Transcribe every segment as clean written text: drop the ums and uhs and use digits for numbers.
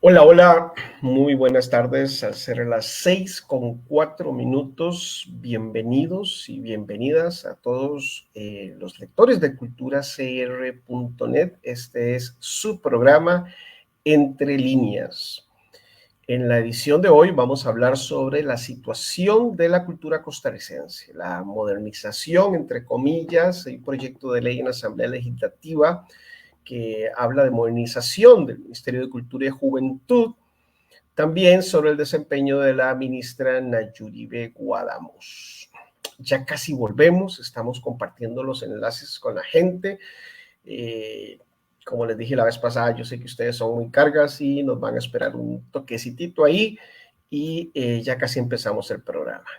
Hola, hola, muy buenas tardes. Al ser las 6:04. Bienvenidos y bienvenidas a todos los lectores de culturacr.net. Este es su programa Entre Líneas. En la edición de hoy vamos a hablar sobre la situación de la cultura costarricense, la modernización, entre comillas, el proyecto de ley en la Asamblea Legislativa que habla de modernización del Ministerio de Cultura y Juventud, también sobre el desempeño de la ministra Nayuribe Guadamos. Ya casi volvemos, estamos compartiendo los enlaces con la gente. Como les dije la vez pasada, yo sé que ustedes son muy cargas y nos van a esperar un toquecitito ahí y ya casi empezamos el programa.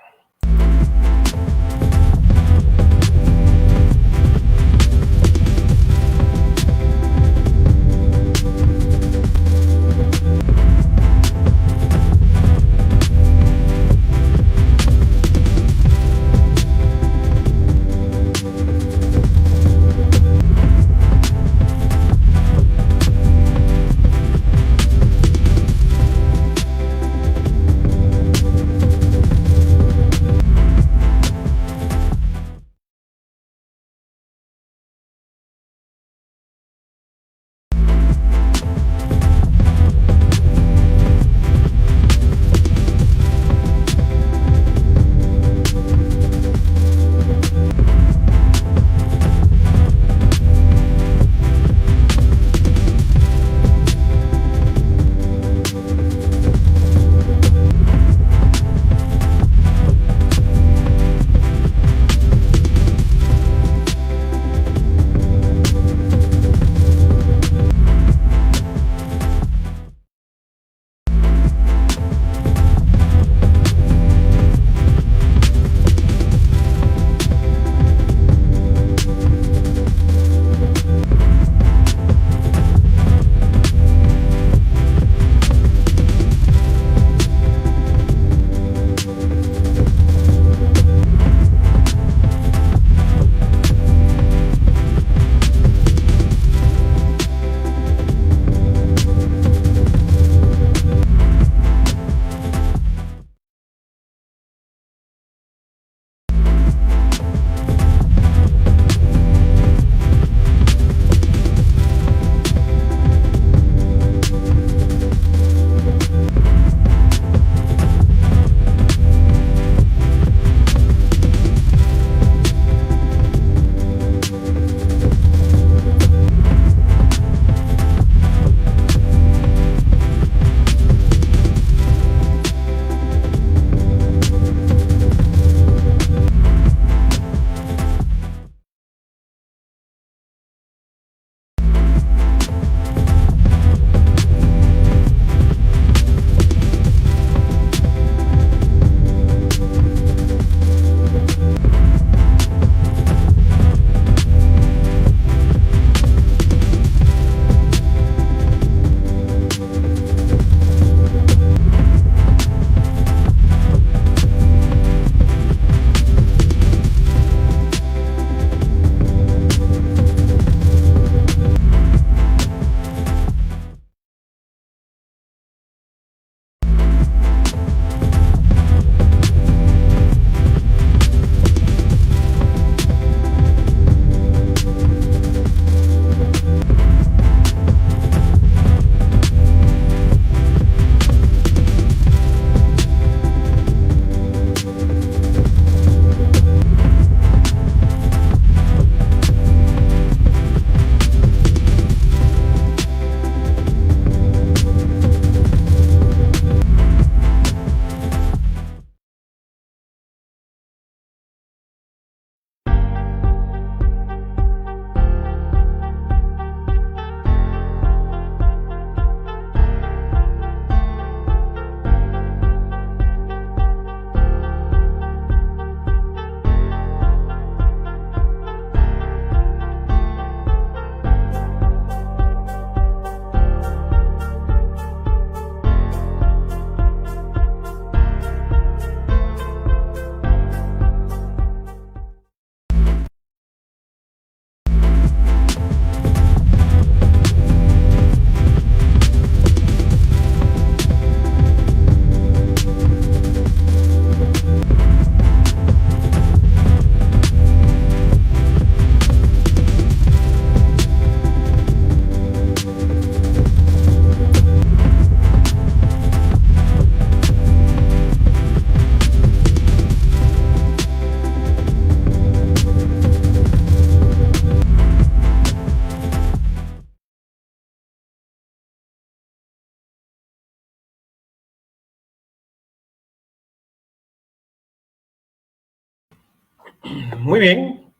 Muy bien,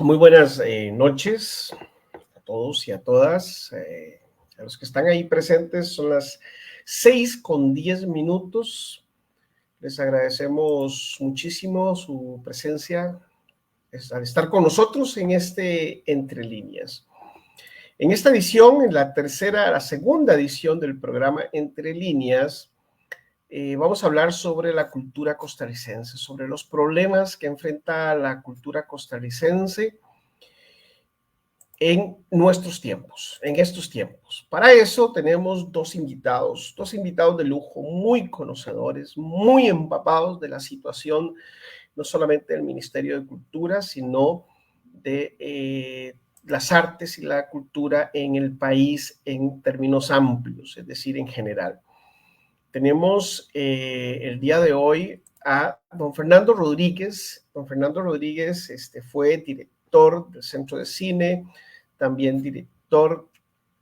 muy buenas noches a todos y a todas. A los que están ahí presentes son las 6:10. Les agradecemos muchísimo su presencia al estar con nosotros en este Entre Líneas. En esta edición, en la segunda edición del programa Entre Líneas, vamos a hablar sobre la cultura costarricense, sobre los problemas que enfrenta la cultura costarricense en nuestros tiempos, en estos tiempos. Para eso tenemos dos invitados de lujo, muy conocedores, muy empapados de la situación, no solamente del Ministerio de Cultura, sino de las artes y la cultura en el país en términos amplios, es decir, en general. Tenemos el día de hoy a don Fernando Rodríguez. Don Fernando Rodríguez fue director del Centro de Cine, también director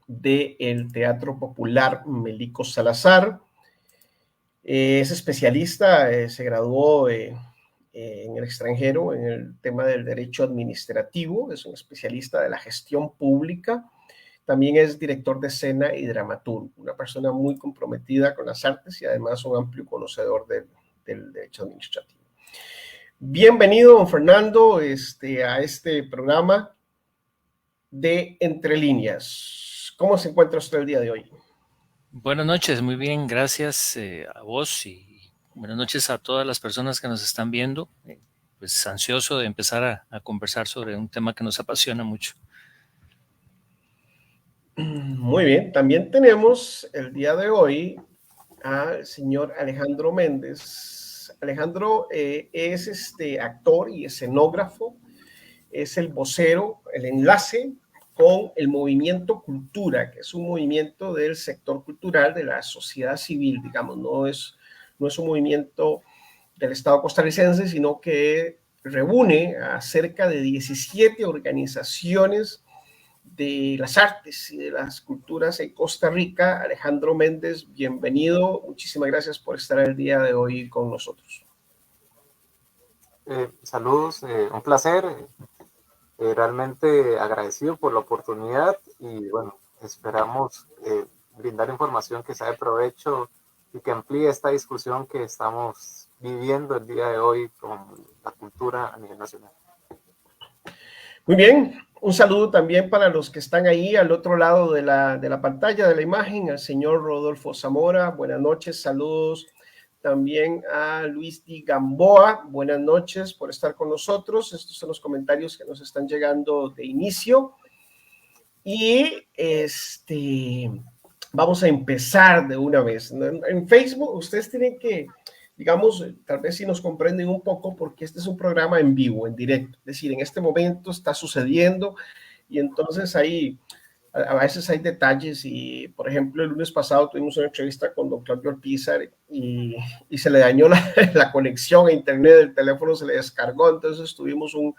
del Teatro Popular Melico Salazar. Es especialista, se graduó en el extranjero en el tema del derecho administrativo, es un especialista de la gestión pública. También es director de escena y dramaturgo, una persona muy comprometida con las artes y además un amplio conocedor del derecho administrativo. Bienvenido, don Fernando, a este programa de Entre Líneas. ¿Cómo se encuentra usted el día de hoy? Buenas noches, muy bien, gracias a vos y buenas noches a todas las personas que nos están viendo. Pues ansioso de empezar a conversar sobre un tema que nos apasiona mucho. Muy bien, también tenemos el día de hoy al señor Alejandro Méndez. Alejandro es actor y escenógrafo, es el vocero, el enlace con el movimiento Cultura, que es un movimiento del sector cultural de la sociedad civil, digamos, no es un movimiento del Estado costarricense, sino que reúne a cerca de 17 organizaciones de las artes y de las culturas en Costa Rica. Alejandro Méndez, bienvenido. Muchísimas gracias por estar el día de hoy con nosotros. Saludos, un placer, realmente agradecido por la oportunidad y bueno, esperamos brindar información que sea de provecho y que amplíe esta discusión que estamos viviendo el día de hoy con la cultura a nivel nacional. Muy bien, un saludo también para los que están ahí al otro lado de la pantalla, de la imagen, al señor Rodolfo Zamora. Buenas noches, saludos también a Luis Di Gamboa. Buenas noches por estar con nosotros. Estos son los comentarios que nos están llegando de inicio. Y vamos a empezar de una vez. En Facebook ustedes tienen que, digamos, tal vez si nos comprenden un poco, porque este es un programa en vivo, en directo. Es decir, en este momento está sucediendo y entonces ahí a veces hay detalles y, por ejemplo, el lunes pasado tuvimos una entrevista con don Claudio Orpizar y se le dañó la conexión a internet, el teléfono se le descargó, entonces tuvimos un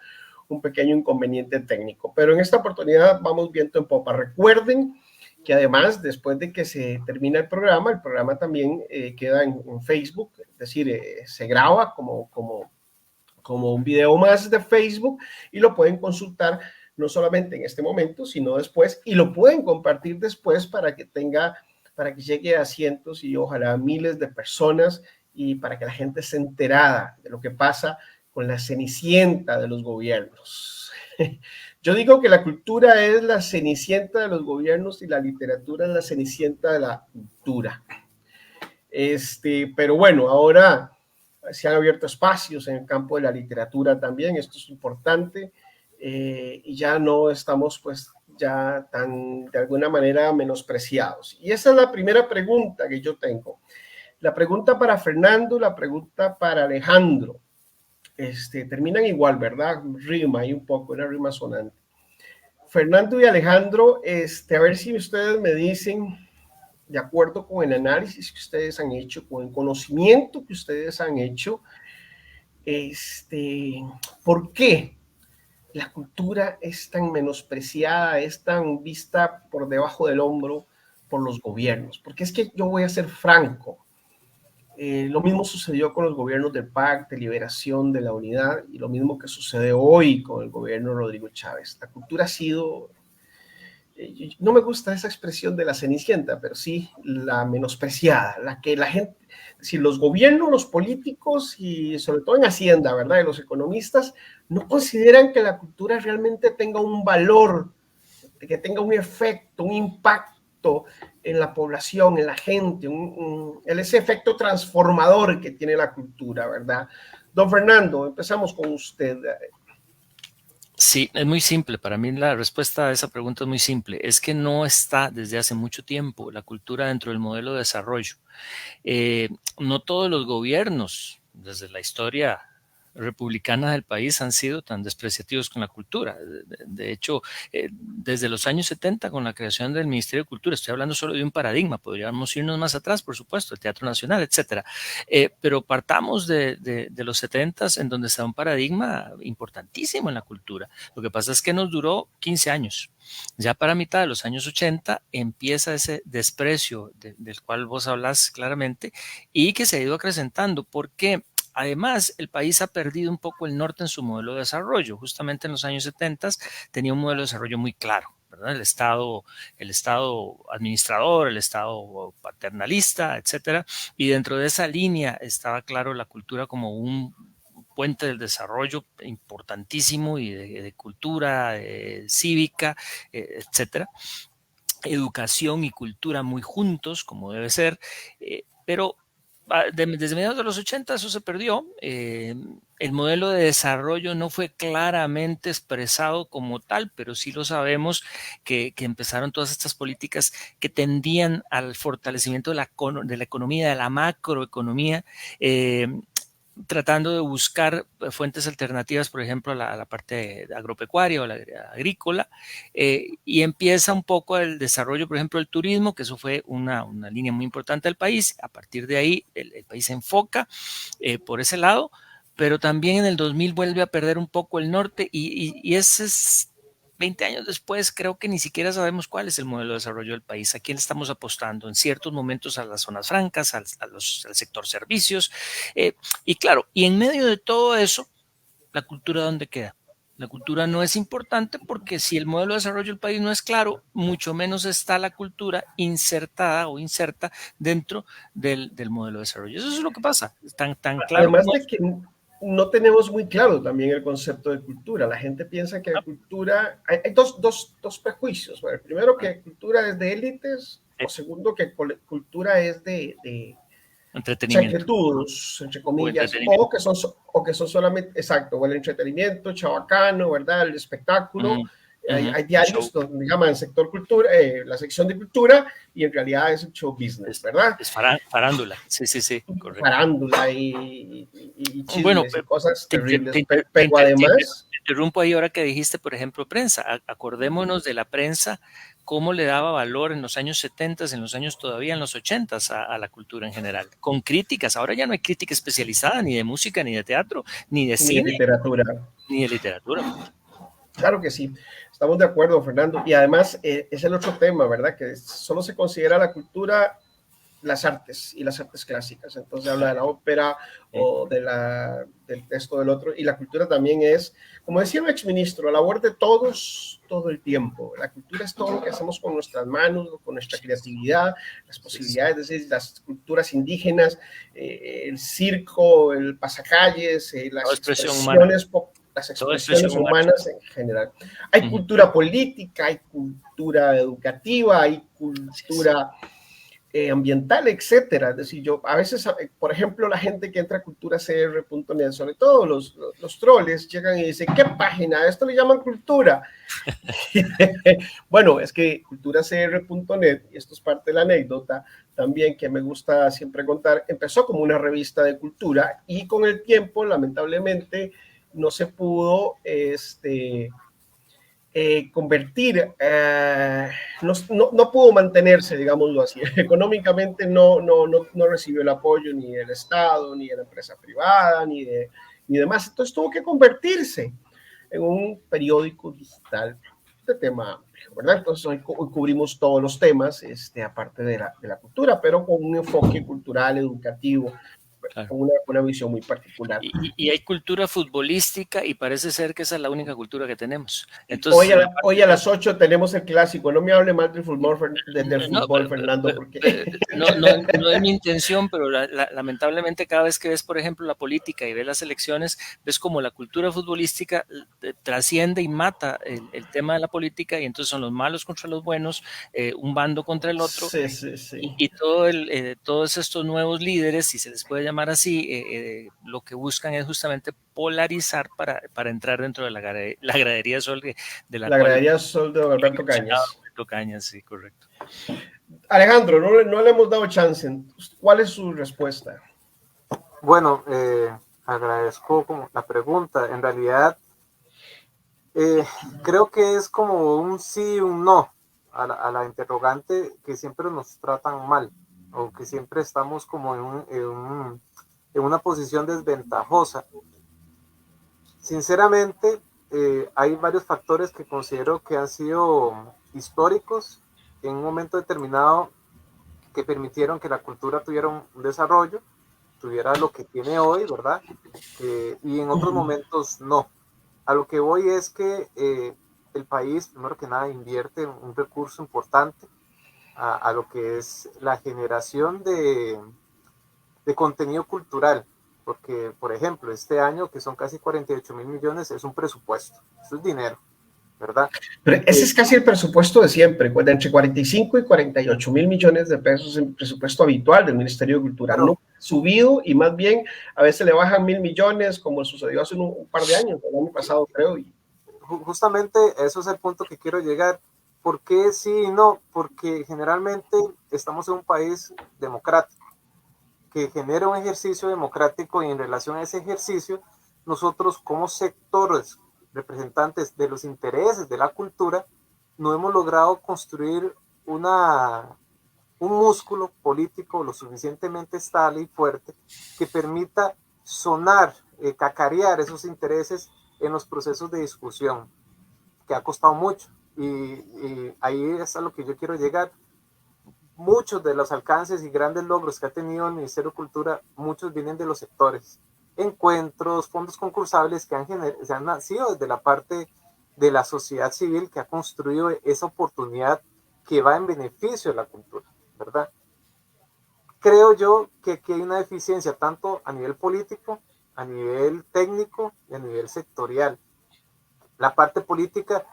pequeño inconveniente técnico. Pero en esta oportunidad vamos viento en popa. Recuerden que además, después de que se termina el programa también queda en Facebook, es decir, se graba como un video más de Facebook y lo pueden consultar no solamente en este momento, sino después, y lo pueden compartir después para que llegue a cientos y ojalá a miles de personas y para que la gente esté enterada de lo que pasa con la cenicienta de los gobiernos. Yo digo que la cultura es la cenicienta de los gobiernos y la literatura es la cenicienta de la cultura. Pero bueno, ahora se han abierto espacios en el campo de la literatura también, esto es importante, y ya no estamos pues ya tan de alguna manera menospreciados. Y esa es la primera pregunta que yo tengo. La pregunta para Fernando, la pregunta para Alejandro. Terminan igual, ¿verdad? Rima y un poco, una rima sonante. Fernando y Alejandro, a ver si ustedes me dicen, de acuerdo con el análisis que ustedes han hecho, con el conocimiento que ustedes han hecho, ¿por qué la cultura es tan menospreciada, es tan vista por debajo del hombro por los gobiernos? Porque es que yo voy a ser franco, Lo mismo sucedió con los gobiernos del PAC, de Liberación, de la Unidad, y lo mismo que sucede hoy con el gobierno de Rodrigo Chávez. La cultura ha sido, no me gusta esa expresión de la cenicienta, pero sí la menospreciada, la que la gente, si los gobiernos, los políticos y sobre todo en Hacienda, ¿verdad? Y los economistas no consideran que la cultura realmente tenga un valor, que tenga un efecto, un impacto en la población, en la gente, ese efecto transformador que tiene la cultura, ¿verdad? Don Fernando, empezamos con usted. Sí, es muy simple. Para mí la respuesta a esa pregunta es muy simple. Es que no está desde hace mucho tiempo la cultura dentro del modelo de desarrollo. Eh, no todos los gobiernos, desde la historia republicana del país, han sido tan despreciativos con la cultura. De hecho, desde los años 70, con la creación del Ministerio de Cultura, estoy hablando solo de un paradigma, podríamos irnos más atrás, por supuesto, el Teatro Nacional, etcétera. Pero partamos de los 70, en donde está un paradigma importantísimo en la cultura. Lo que pasa es que nos duró 15 años. Ya para mitad de los años 80 empieza ese desprecio del cual vos hablas claramente y que se ha ido acrecentando porque además el país ha perdido un poco el norte en su modelo de desarrollo. Justamente en los años 70 tenía un modelo de desarrollo muy claro, ¿verdad? El Estado administrador, el Estado paternalista, etcétera. Y dentro de esa línea estaba claro la cultura como un puente del desarrollo importantísimo y de cultura cívica, etcétera. Educación y cultura muy juntos, como debe ser, pero desde mediados de los 80 eso se perdió. El modelo de desarrollo no fue claramente expresado como tal, pero sí lo sabemos que empezaron todas estas políticas que tendían al fortalecimiento de la economía, de la macroeconomía, tratando de buscar fuentes alternativas, por ejemplo, a la parte agropecuaria o la agrícola, y empieza un poco el desarrollo, por ejemplo, del turismo, que eso fue una línea muy importante del país. A partir de ahí, el país se enfoca por ese lado, pero también en el 2000 vuelve a perder un poco el norte y ese es 20 años después, creo que ni siquiera sabemos cuál es el modelo de desarrollo del país, a quién le estamos apostando, en ciertos momentos a las zonas francas, al sector servicios, y claro, y en medio de todo eso, la cultura ¿dónde queda? La cultura no es importante porque si el modelo de desarrollo del país no es claro, mucho menos está la cultura insertada o inserta dentro del modelo de desarrollo. Eso es lo que pasa, tan claro Además como... de que no tenemos muy claro también el concepto de cultura. La gente piensa que la cultura, hay dos prejuicios. Bueno, primero, que cultura es de élites, o segundo, que cultura es de Entretenimiento. chaquetudos, entre O comillas, entretenimiento. o que son solamente, exacto, o el entretenimiento, chabacano, ¿verdad? El espectáculo. Hay diarios donde llaman sector cultura, la sección de cultura, y en realidad es el show business, ¿verdad? Es farándula, sí, correcto. Farándula y Bueno, chismes y cosas terribles, te pero además... interrumpo ahí ahora que dijiste, por ejemplo, prensa. Acordémonos de la prensa, cómo le daba valor en los años 70, en los años todavía en los 80 a la cultura en general, con críticas. Ahora ya no hay crítica especializada ni de música, ni de teatro, ni de Ni de cine, literatura. ni de literatura. Claro que sí, estamos de acuerdo, Fernando. Y además es el otro tema, ¿verdad? Que solo se considera la cultura las artes y las artes clásicas. Entonces habla de la ópera o del texto del otro. Y la cultura también es, como decía un exministro, la labor de todos todo el tiempo. La cultura es todo lo que hacemos con nuestras manos, con nuestra creatividad, las posibilidades, es decir, las culturas indígenas, el circo, el pasacalles, las expresiones las expresiones humanas en general. Hay cultura política, hay cultura educativa, hay cultura ambiental, etcétera. Es decir, yo a veces, por ejemplo, la gente que entra a culturacr.net, sobre todo los troles, llegan y dicen, ¿qué página? Esto le llaman cultura. Bueno, es que culturacr.net, y esto es parte de la anécdota también que me gusta siempre contar, empezó como una revista de cultura y con el tiempo, lamentablemente, no se pudo convertir, no pudo mantenerse, digámoslo así. Económicamente no recibió el apoyo ni del Estado, ni de la empresa privada, ni demás. Entonces tuvo que convertirse en un periódico digital. este tema amplio, ¿verdad? Entonces hoy cubrimos todos los temas, aparte de la cultura, pero con un enfoque cultural, educativo, Claro. con una visión muy particular. Y hay cultura futbolística y parece ser que esa es la única cultura que tenemos. Entonces, hoy a las 8 tenemos el clásico. No me hable mal del fútbol, Fernando, porque... No es mi intención, pero lamentablemente cada vez que ves, por ejemplo, la política y ves las elecciones, ves como la cultura futbolística trasciende y mata el tema de la política, y entonces son los malos contra los buenos, un bando contra el otro. Sí, sí, sí. Y todos estos nuevos líderes, si se les puede llamar así, lo que buscan es justamente polarizar para entrar dentro de la gradería Sol de la gradería Sol de Alberto Cañas. Alberto Cañas, sí, correcto. Alejandro, no le hemos dado chance. ¿Cuál es su respuesta? Bueno, agradezco como la pregunta. En realidad, creo que es como un sí y un no a la interrogante, que siempre nos tratan mal, o que siempre estamos como en una posición desventajosa. Sinceramente, hay varios factores que considero que han sido históricos en un momento determinado, que permitieron que la cultura tuviera un desarrollo, tuviera lo que tiene hoy, ¿verdad? Y en otros momentos no. A lo que voy es que el país, primero que nada, invierte un recurso importante a lo que es la generación de contenido cultural, porque, por ejemplo, este año, que son casi 48.000 millones, es un presupuesto, eso es dinero, ¿verdad? Pero ese es casi el presupuesto de siempre, de entre 45 y 48.000 millones de pesos, el presupuesto habitual del Ministerio de Cultura. Pero, no ha subido, y más bien a veces le bajan 1.000 millones, como sucedió hace un par de años, el año pasado creo. Justamente eso es el punto que quiero llegar. ¿Por qué sí y no? Porque generalmente estamos en un país democrático, que genera un ejercicio democrático, y en relación a ese ejercicio, nosotros como sectores representantes de los intereses de la cultura, no hemos logrado construir un músculo político lo suficientemente estable y fuerte que permita sonar, cacarear esos intereses en los procesos de discusión, que ha costado mucho. Y ahí es a lo que yo quiero llegar. Muchos de los alcances y grandes logros que ha tenido el Ministerio de Cultura, muchos vienen de los sectores. Encuentros, fondos concursables que se han nacido desde la parte de la sociedad civil, que ha construido esa oportunidad que va en beneficio de la cultura, ¿verdad? Creo yo que aquí hay una deficiencia tanto a nivel político, a nivel técnico y a nivel sectorial. La parte política,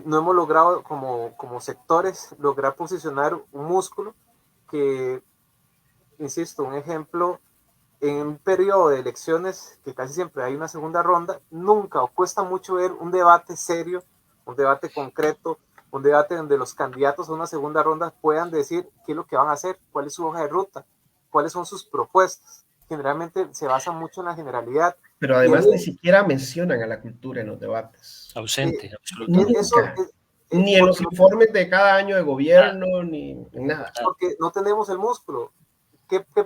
no hemos logrado como sectores lograr posicionar un músculo que, insisto, un ejemplo, en un periodo de elecciones, que casi siempre hay una segunda ronda, nunca o cuesta mucho ver un debate serio, un debate concreto, un debate donde los candidatos a una segunda ronda puedan decir qué es lo que van a hacer, cuál es su hoja de ruta, cuáles son sus propuestas. Generalmente se basa mucho en la generalidad. Pero además ni siquiera mencionan a la cultura en los debates. Ausente, absolutamente. Nunca. Ni en los informes de cada año de gobierno, ni en nada. Porque no tenemos el músculo.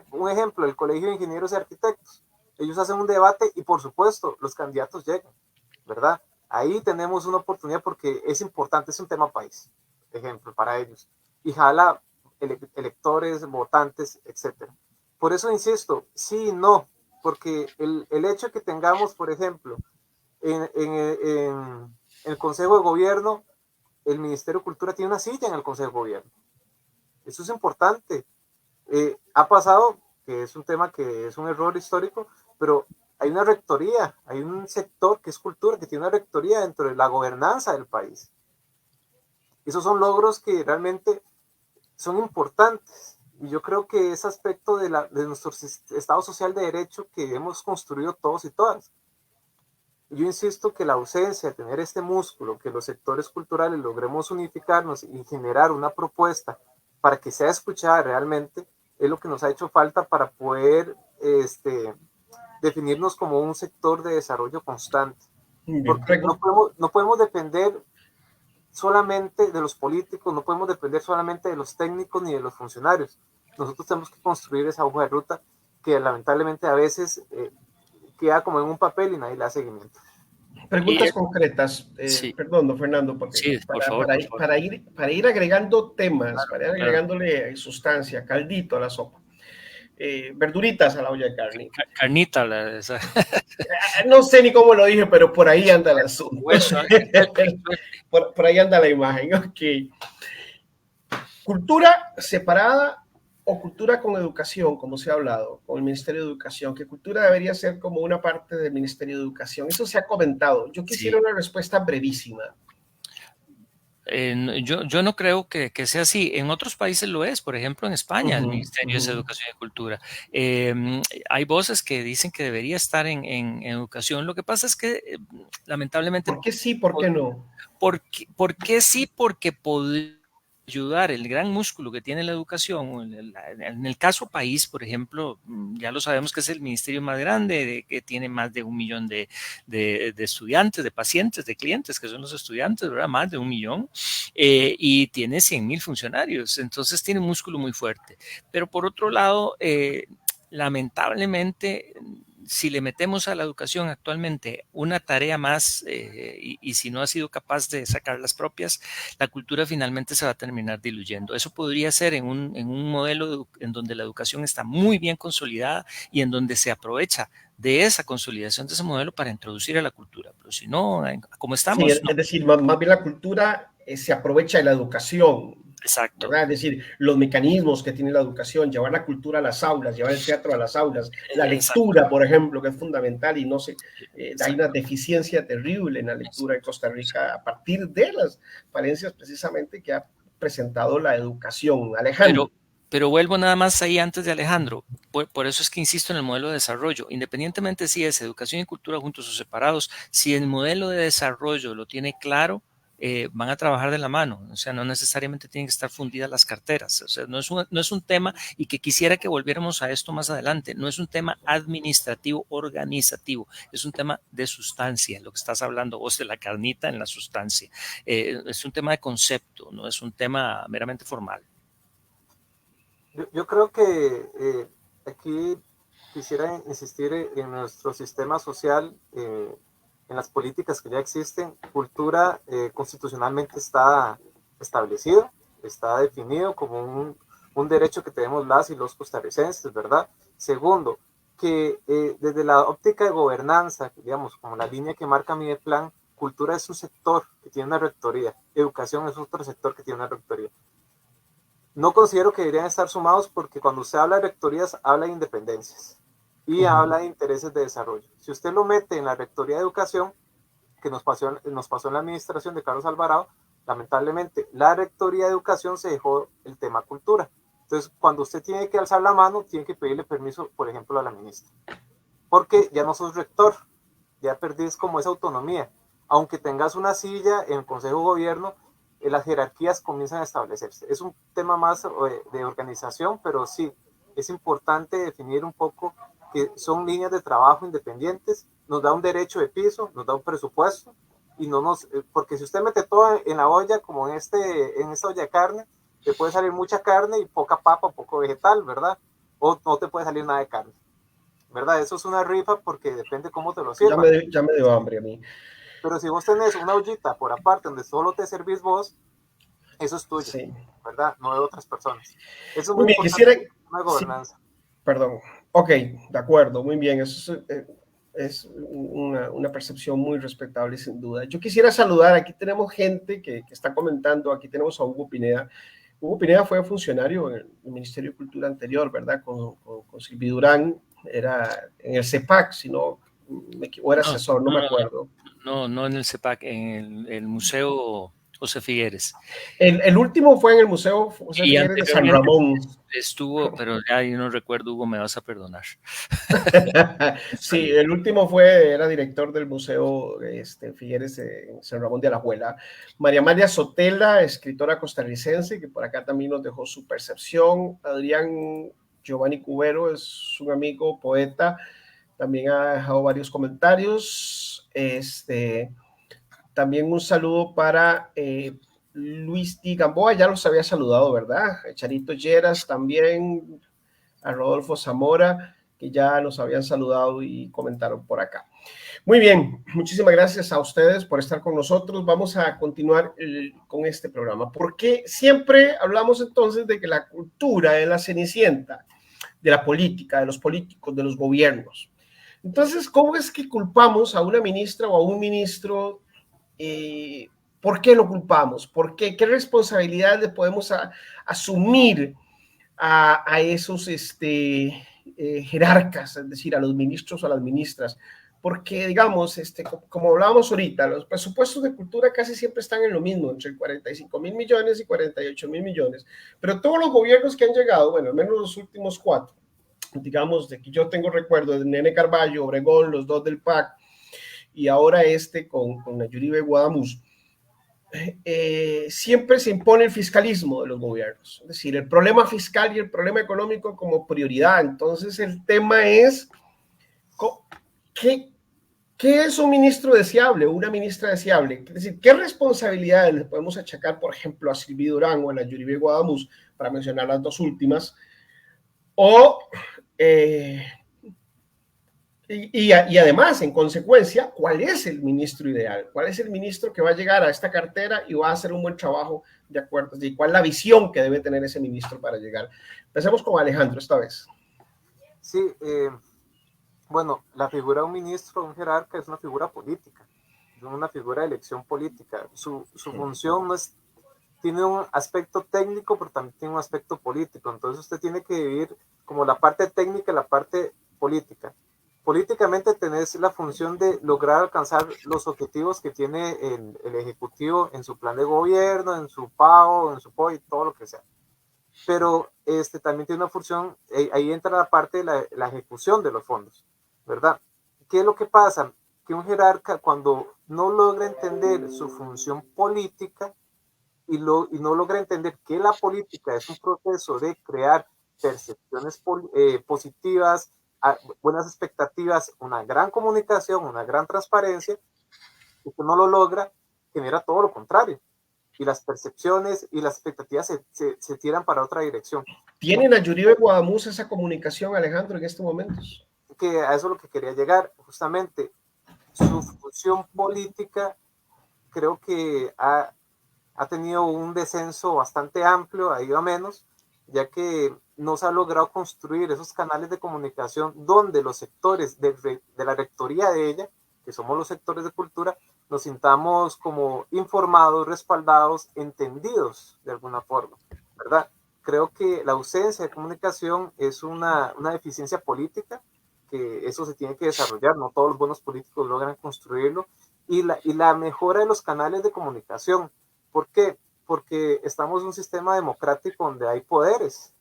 Un ejemplo, el Colegio de Ingenieros y Arquitectos. Ellos hacen un debate y, por supuesto, los candidatos llegan, ¿verdad? Ahí tenemos una oportunidad porque es importante, es un tema país, ejemplo, para ellos. Y jala electores, votantes, etcétera. Por eso insisto, sí y no, porque el hecho de que tengamos, por ejemplo, en el Consejo de Gobierno, el Ministerio de Cultura tiene una silla en el Consejo de Gobierno. Eso es importante. Ha pasado, que es un tema que es un error histórico, pero hay una rectoría, hay un sector que es cultura, que tiene una rectoría dentro de la gobernanza del país. Esos son logros que realmente son importantes. Y yo creo que ese aspecto de nuestro Estado social de derecho que hemos construido todos y todas. Yo insisto que la ausencia de tener este músculo, que los sectores culturales logremos unificarnos y generar una propuesta para que sea escuchada realmente, es lo que nos ha hecho falta para poder definirnos como un sector de desarrollo constante. Porque no podemos depender solamente de los políticos, no podemos depender solamente de los técnicos ni de los funcionarios. Nosotros tenemos que construir esa hoja de ruta que lamentablemente a veces queda como en un papel y nadie le da seguimiento. Preguntas concretas, sí, perdón, don Fernando, porque sí, por favor, por favor. para ir agregando temas, Claro, para ir claro. agregándole sustancia, caldito a la sopa. Verduritas a la olla de carne. Carnita, esa, No sé ni cómo lo dije, pero por ahí anda el asunto. hueso, que suelte. Por ahí anda la imagen. Ok. Cultura separada o cultura con educación, como se ha hablado, con el Ministerio de Educación, que cultura debería ser como una parte del Ministerio de Educación. Eso se ha comentado. Yo quisiera Sí. una respuesta brevísima. Yo no creo que sea así. En otros países lo es. Por ejemplo, en España el Ministerio es Educación y Cultura. Hay voces que dicen que debería estar en educación. Lo que pasa es que lamentablemente, ¿Por qué sí, por qué no? ¿por qué sí? Porque podría ayudar el gran músculo que tiene la educación. En el caso país, por ejemplo, ya lo sabemos que es el ministerio más grande, que tiene más de 1 millón de estudiantes, de pacientes, de clientes, que son los estudiantes, ¿verdad? Más de 1 millón, y tiene 100,000 funcionarios, entonces tiene un músculo muy fuerte. Pero por otro lado, lamentablemente, si le metemos a la educación actualmente una tarea más y si no ha sido capaz de sacar las propias, la cultura finalmente se va a terminar diluyendo. Eso podría ser en un modelo en donde la educación está muy bien consolidada y en donde se aprovecha de esa consolidación de ese modelo para introducir a la cultura. Pero si no, como Sí, estamos, no. es decir, más bien la cultura se aprovecha de la educación, Exacto. ¿verdad? Es decir, los mecanismos que tiene la educación, llevar la cultura a las aulas, llevar el teatro a las aulas, la Exacto. lectura, por ejemplo, que es fundamental y no se, hay una Exacto. deficiencia terrible en la lectura en Costa Rica a partir de las falencias precisamente que ha presentado la educación. Alejandro. Pero vuelvo nada más ahí antes de Alejandro. Por eso es que insisto en el modelo de desarrollo. Independientemente si es educación y cultura juntos o separados, si el modelo de desarrollo lo tiene claro, van a trabajar de la mano. O sea, no necesariamente tienen que estar fundidas las carteras. O sea, no es un tema, y que quisiera que volviéramos a esto más adelante, no es un tema administrativo, organizativo, es un tema de sustancia, lo que estás hablando vos de la carnita en la sustancia. Es un tema de concepto, no es un tema meramente formal. Yo creo que aquí quisiera insistir en nuestro sistema social, en las políticas que ya existen. Cultura constitucionalmente está establecido, está definido como un derecho que tenemos las y los costarricenses, ¿verdad? Segundo, que desde la óptica de gobernanza, digamos, como la línea que marca mi plan, cultura es un sector que tiene una rectoría, educación es otro sector que tiene una rectoría. No considero que deberían estar sumados porque cuando usted habla de rectorías, habla de independencias y habla de intereses de desarrollo. Si usted lo mete en la rectoría de educación, que nos pasó en la administración de Carlos Alvarado, lamentablemente la rectoría de educación se dejó el tema cultura. Entonces, cuando usted tiene que alzar la mano, tiene que pedirle permiso, por ejemplo, a la ministra. Porque ya no sos rector, ya perdís como esa autonomía. Aunque tengas una silla en el Consejo de Gobierno, las jerarquías comienzan a establecerse. Es un tema más de organización, pero sí, es importante definir un poco que son líneas de trabajo independientes, nos da un derecho de piso, nos da un presupuesto, y no nos, porque si usted mete todo en la olla, como en esta olla de carne, te puede salir mucha carne y poca papa, poco vegetal, ¿verdad? O no te puede salir nada de carne, ¿verdad? Eso es una rifa porque depende cómo te lo sirvan. Ya me dio hambre a mí. Pero si vos tenés una ollita por aparte donde solo te servís vos, eso es tuyo, Sí. ¿verdad? No de otras personas. Eso es Muy muy bien, importante quisiera... en la Sí, gobernanza. perdón. Ok, de acuerdo, muy bien. Eso es una percepción muy respetable, sin duda. Yo quisiera saludar, aquí tenemos gente que está comentando, aquí tenemos a Hugo Pineda. Hugo Pineda fue funcionario en el Ministerio de Cultura anterior, ¿verdad? Con Silvi Durán, era en el CEPAC, si no, o era asesor, no me acuerdo. No en el CEPAC, en el Museo José Figueres. El último fue en el Museo José Y Figueres de San anteriormente Ramón. estuvo, pero ya yo no recuerdo, Hugo, me vas a perdonar. Sí, el último era director del Museo Figueres en San Ramón de Alajuela. María María Sotela, escritora costarricense, que por acá también nos dejó su percepción. Adrián Giovanni Cubero es un amigo poeta, también ha dejado varios comentarios. También un saludo para Luis Di Gamboa, ya los había saludado, ¿verdad? Charito Lleras también, a Rodolfo Zamora. que ya nos habían saludado y comentaron por acá. Muy bien, muchísimas gracias a ustedes por estar con nosotros. Vamos a continuar con este programa, porque siempre hablamos entonces de que la cultura es la cenicienta de la política, de los políticos, de los gobiernos. Entonces, ¿cómo es que culpamos a una ministra o a un ministro? ¿Por qué lo culpamos? ¿Por qué? ¿Qué responsabilidad le podemos asumir a esos jerarcas, es decir, a los ministros o a las ministras? Porque, digamos, como hablábamos ahorita, los presupuestos de cultura casi siempre están en lo mismo, entre 45,000 millones y 48,000 millones. Pero todos los gobiernos que han llegado, bueno, al menos los últimos 4, digamos, de que yo tengo recuerdo de Nene Carballo, Obregón, los 2 del PAC, y ahora con Nayuribe Guadamuz, siempre se impone el fiscalismo de los gobiernos, es decir, el problema fiscal y el problema económico como prioridad. Entonces, el tema es, ¿qué es un ministro deseable o una ministra deseable? Es decir, ¿qué responsabilidades le podemos achacar, por ejemplo, a Sylvie Durán o a Nayuribe Guadamuz, para mencionar las 2 últimas? Y además, en consecuencia, ¿cuál es el ministro ideal? ¿Cuál es el ministro que va a llegar a esta cartera y va a hacer un buen trabajo de acuerdo? ¿Y cuál es la visión que debe tener ese ministro para llegar? Empecemos con Alejandro esta vez. Sí, bueno, la figura de un ministro, un jerarca, es una figura política, es una figura de elección política. Su función no es, tiene un aspecto técnico, pero también tiene un aspecto político. Entonces usted tiene que dividir como la parte técnica y la parte política. Políticamente tenés la función de lograr alcanzar los objetivos que tiene el Ejecutivo en su plan de gobierno, en su PAO, en su POI, todo lo que sea. Pero también tiene una función, ahí entra la parte de la ejecución de los fondos, ¿verdad? ¿Qué es lo que pasa? Que un jerarca, cuando no logra entender su función política y no logra entender que la política es un proceso de crear percepciones positivas, buenas expectativas, una gran comunicación, una gran transparencia, y que no lo logra, genera todo lo contrario. Y las percepciones y las expectativas se tiran para otra dirección. ¿Tienen a Nayuribe Guadamuz esa comunicación, Alejandro, en estos momentos? Que a eso es lo que quería llegar, justamente. Su función política creo que ha tenido un descenso bastante amplio, ha ido a menos, ya que no se ha logrado construir esos canales de comunicación donde los sectores de la rectoría de ella, que somos los sectores de cultura, nos sintamos como informados, respaldados, entendidos de alguna forma, ¿verdad? Creo que la ausencia de comunicación es una deficiencia política, que eso se tiene que desarrollar, no todos los buenos políticos logran construirlo, y la mejora de los canales de comunicación. ¿Por qué? Porque estamos en un sistema democrático donde hay poderes.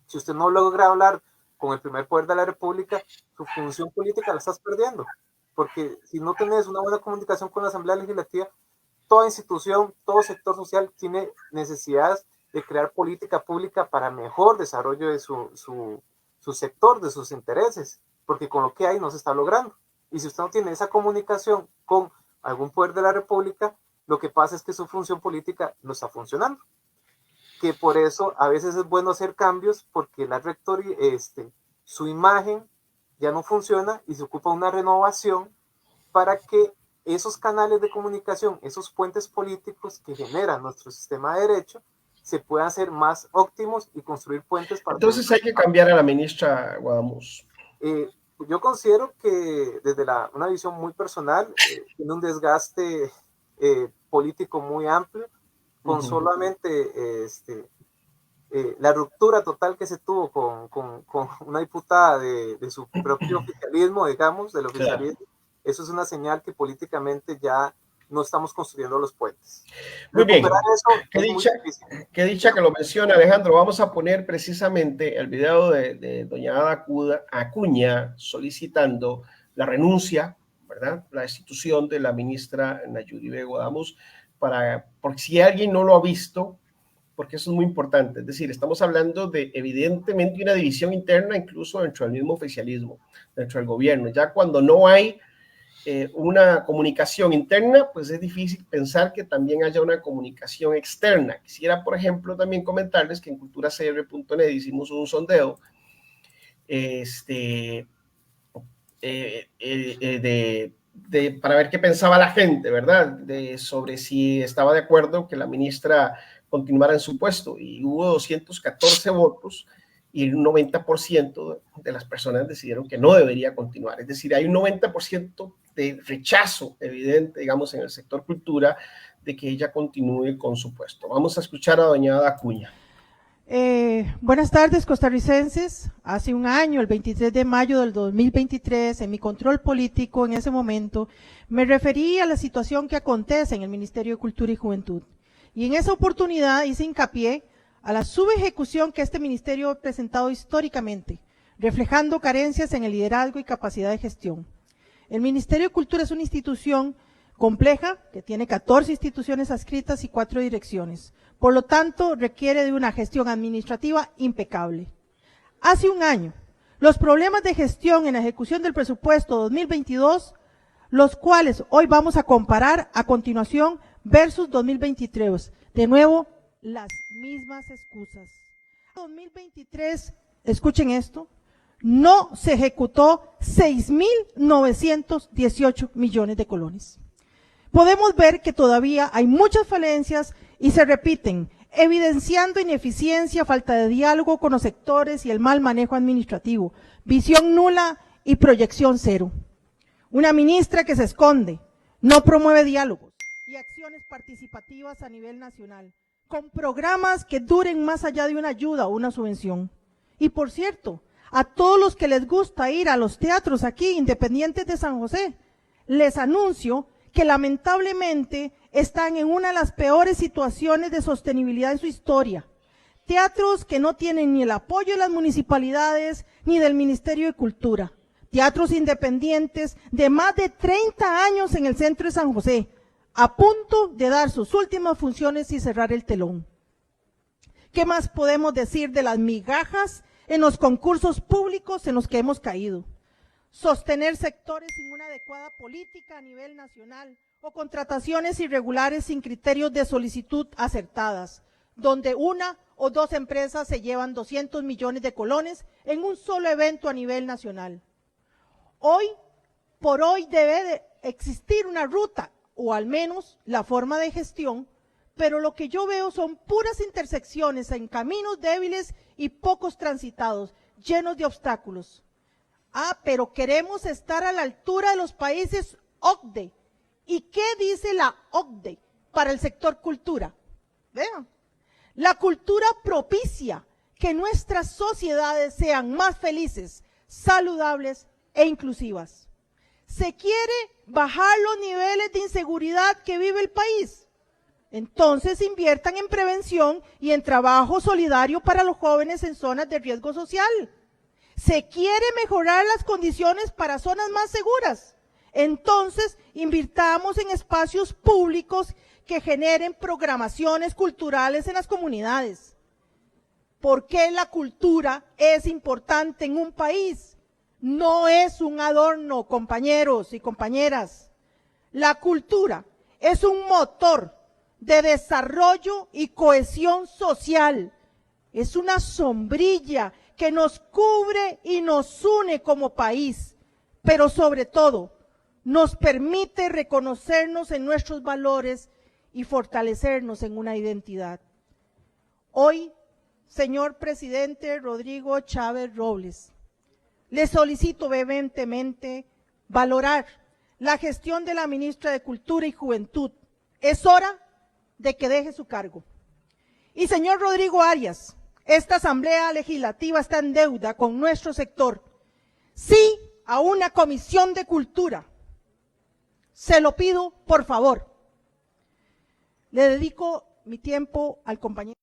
Si usted no logra hablar con el primer poder de la República, su función política la estás perdiendo. Porque si no tenés una buena comunicación con la Asamblea Legislativa, toda institución, todo sector social tiene necesidades de crear política pública para mejor desarrollo de su sector, de sus intereses, porque con lo que hay no se está logrando. Y si usted no tiene esa comunicación con algún poder de la República, lo que pasa es que su función política no está funcionando. Que por eso a veces es bueno hacer cambios, porque la rectoría, su imagen ya no funciona y se ocupa una renovación para que esos canales de comunicación, esos puentes políticos que generan nuestro sistema de derecho, se puedan hacer más óptimos y construir puentes para... Entonces hay que cambiar a la ministra Guadamuz. Yo considero que desde una visión muy personal, tiene un desgaste político muy amplio, con solamente la ruptura total que se tuvo con una diputada de su propio oficialismo, digamos, del oficialismo. Claro. Eso es una señal que políticamente ya no estamos construyendo los puentes. Muy bien. Qué dicha que lo menciona, Alejandro. Vamos a poner precisamente el video de doña Ada Acuña solicitando la renuncia, ¿verdad? La destitución de la ministra Nayuribe Guadamuz, porque si alguien no lo ha visto, porque eso es muy importante. Es decir, estamos hablando de evidentemente una división interna incluso dentro del mismo oficialismo, dentro del gobierno. Ya cuando no hay una comunicación interna, pues es difícil pensar que también haya una comunicación externa. Quisiera, por ejemplo, también comentarles que en culturacr.net hicimos un sondeo para ver qué pensaba la gente, ¿verdad? Sobre si estaba de acuerdo que la ministra continuara en su puesto. Y hubo 214 votos y un 90% de las personas decidieron que no debería continuar. Es decir, hay un 90% de rechazo evidente, digamos, en el sector cultura de que ella continúe con su puesto. Vamos a escuchar a doña Ada Acuña. Buenas tardes, costarricenses. Hace un año, el 23 de mayo del 2023, en mi control político en ese momento, me referí a la situación que acontece en el Ministerio de Cultura y Juventud. Y en esa oportunidad hice hincapié a la subejecución que este ministerio ha presentado históricamente, reflejando carencias en el liderazgo y capacidad de gestión. El Ministerio de Cultura es una institución compleja, que tiene 14 instituciones adscritas y 4 direcciones. Por lo tanto, requiere de una gestión administrativa impecable. Hace un año, los problemas de gestión en la ejecución del presupuesto 2022, los cuales hoy vamos a comparar a continuación versus 2023. De nuevo, las mismas excusas. 2023, escuchen esto, no se ejecutó 6.918 millones de colones. Podemos ver que todavía hay muchas falencias y se repiten, evidenciando ineficiencia, falta de diálogo con los sectores y el mal manejo administrativo, visión nula y proyección cero. Una ministra que se esconde, no promueve diálogos y acciones participativas a nivel nacional, con programas que duren más allá de una ayuda o una subvención. Y por cierto, a todos los que les gusta ir a los teatros aquí, independientes de San José, les anuncio que lamentablemente están en una de las peores situaciones de sostenibilidad en su historia. Teatros que no tienen ni el apoyo de las municipalidades ni del Ministerio de Cultura. Teatros independientes de más de 30 años en el centro de San José, a punto de dar sus últimas funciones y cerrar el telón. ¿Qué más podemos decir de las migajas en los concursos públicos en los que hemos caído? Sostener sectores sin una adecuada política a nivel nacional o contrataciones irregulares sin criterios de solicitud acertadas, donde una o dos empresas se llevan 200 millones de colones en un solo evento a nivel nacional. Hoy por hoy debe de existir una ruta o al menos la forma de gestión, pero lo que yo veo son puras intersecciones en caminos débiles y pocos transitados, llenos de obstáculos. Pero queremos estar a la altura de los países OCDE. ¿Y qué dice la OCDE para el sector cultura? Vean, la cultura propicia que nuestras sociedades sean más felices, saludables e inclusivas. ¿Se quiere bajar los niveles de inseguridad que vive el país? Entonces inviertan en prevención y en trabajo solidario para los jóvenes en zonas de riesgo social. ¿Se quiere mejorar las condiciones para zonas más seguras? Entonces invirtamos en espacios públicos que generen programaciones culturales en las comunidades. ¿Por qué la cultura es importante en un país? No es un adorno, compañeros y compañeras. La cultura es un motor de desarrollo y cohesión social. Es una sombrilla que nos cubre y nos une como país, pero sobre todo nos permite reconocernos en nuestros valores y fortalecernos en una identidad. Hoy, señor presidente Rodrigo Chávez Robles, le solicito vehementemente valorar la gestión de la ministra de Cultura y Juventud. Es hora de que deje su cargo. Y señor Rodrigo Arias, esta Asamblea Legislativa está en deuda con nuestro sector. Sí a una comisión de cultura. Se lo pido, por favor. Le dedico mi tiempo al compañero.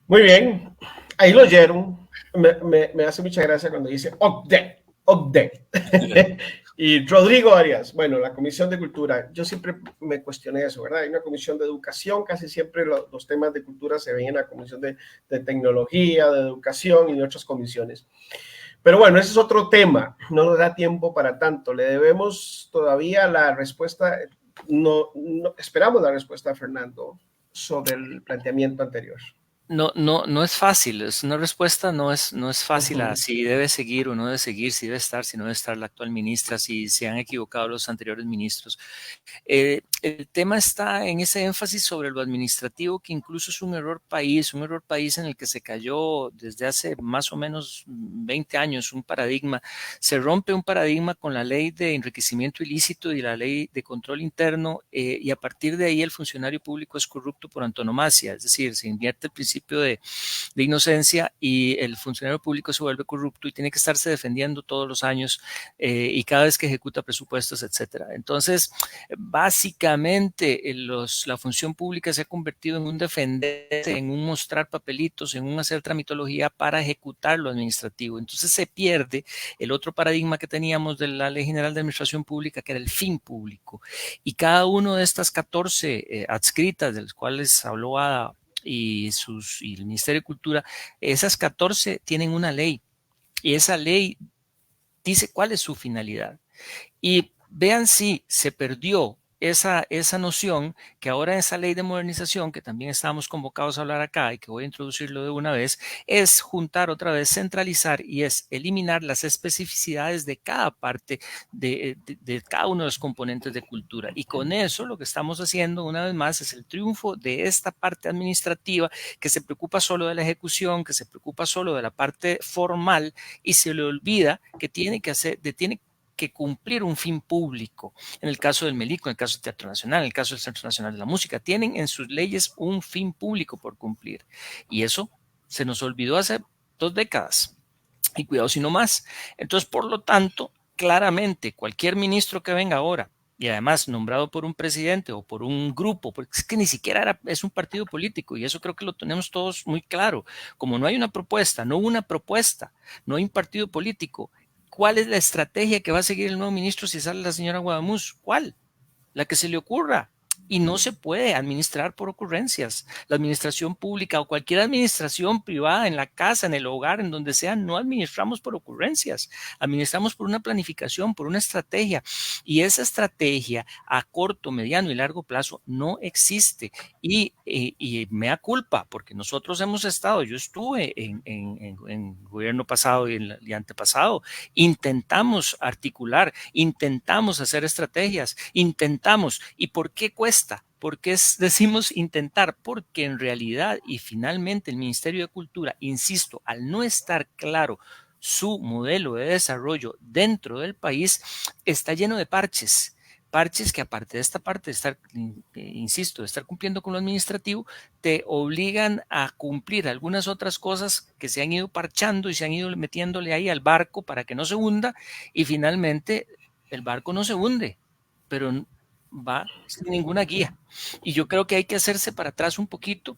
Muy bien, ahí lo oyeron. Me hace mucha gracia cuando dice OCDE, OCDE. Y Rodrigo Arias, bueno, la Comisión de Cultura, yo siempre me cuestioné eso, ¿verdad? Hay una Comisión de Educación, casi siempre los temas de cultura se ven en la Comisión de Tecnología, de Educación y de otras comisiones. Pero bueno, ese es otro tema, no nos da tiempo para tanto. Le debemos todavía la respuesta, no esperamos la respuesta a Fernando sobre el planteamiento anterior. No es fácil, es una respuesta, no es fácil Ujú. si debe seguir o no debe seguir, si debe estar, si no debe estar la actual ministra, si se han equivocado los anteriores ministros. El tema está en ese énfasis sobre lo administrativo, que incluso es un error país en el que se cayó desde hace más o menos 20 años un paradigma. Se rompe un paradigma con la ley de enriquecimiento ilícito y la ley de control interno, y a partir de ahí el funcionario público es corrupto por antonomasia, es decir, se invierte el principio de inocencia y el funcionario público se vuelve corrupto y tiene que estarse defendiendo todos los años, y cada vez que ejecuta presupuestos, etcétera. Entonces, básicamente la función pública se ha convertido en un defenderse, en un mostrar papelitos, en un hacer tramitología para ejecutar lo administrativo. Entonces se pierde el otro paradigma que teníamos de la Ley General de Administración Pública, que era el fin público. Y cada uno de estas 14 adscritas, de las cuales habló Ada y el Ministerio de Cultura, esas 14 tienen una ley y esa ley dice cuál es su finalidad. Y vean si se perdió esa noción, que ahora esa ley de modernización, que también estábamos convocados a hablar acá y que voy a introducirlo de una vez, es juntar otra vez, centralizar y es eliminar las especificidades de cada parte de cada uno de los componentes de cultura. Y con eso lo que estamos haciendo una vez más es el triunfo de esta parte administrativa que se preocupa solo de la ejecución, que se preocupa solo de la parte formal y se le olvida que tiene que cumplir un fin público. En el caso del Melico, en el caso del Teatro Nacional, en el caso del Centro Nacional de la Música, tienen en sus leyes un fin público por cumplir. Y eso se nos olvidó hace 2 décadas. Y cuidado si no más. Entonces, por lo tanto, claramente, cualquier ministro que venga ahora, y además nombrado por un presidente o por un grupo, porque es que ni siquiera es un partido político, y eso creo que lo tenemos todos muy claro. Como no hay una propuesta, no hubo una propuesta, no hay un partido político, ¿cuál es la estrategia que va a seguir el nuevo ministro si sale la señora Guadamuz? ¿Cuál? La que se le ocurra. Y no se puede administrar por ocurrencias. La administración pública o cualquier administración privada en la casa, en el hogar, en donde sea, no administramos por ocurrencias. Administramos por una planificación, por una estrategia. Y esa estrategia a corto, mediano y largo plazo no existe. Y mea culpa, porque nosotros hemos estado, yo estuve en gobierno pasado y antepasado, intentamos articular, intentamos hacer estrategias, intentamos. ¿Y por qué cuesta? ¿Por qué decimos intentar? Porque en realidad y finalmente el Ministerio de Cultura, insisto, al no estar claro su modelo de desarrollo dentro del país, está lleno de parches. Parches que aparte de esta parte de estar, insisto, de estar cumpliendo con lo administrativo, te obligan a cumplir algunas otras cosas que se han ido parchando y se han ido metiéndole ahí al barco para que no se hunda, y finalmente el barco no se hunde, pero va sin ninguna guía. Y yo creo que hay que hacerse para atrás un poquito,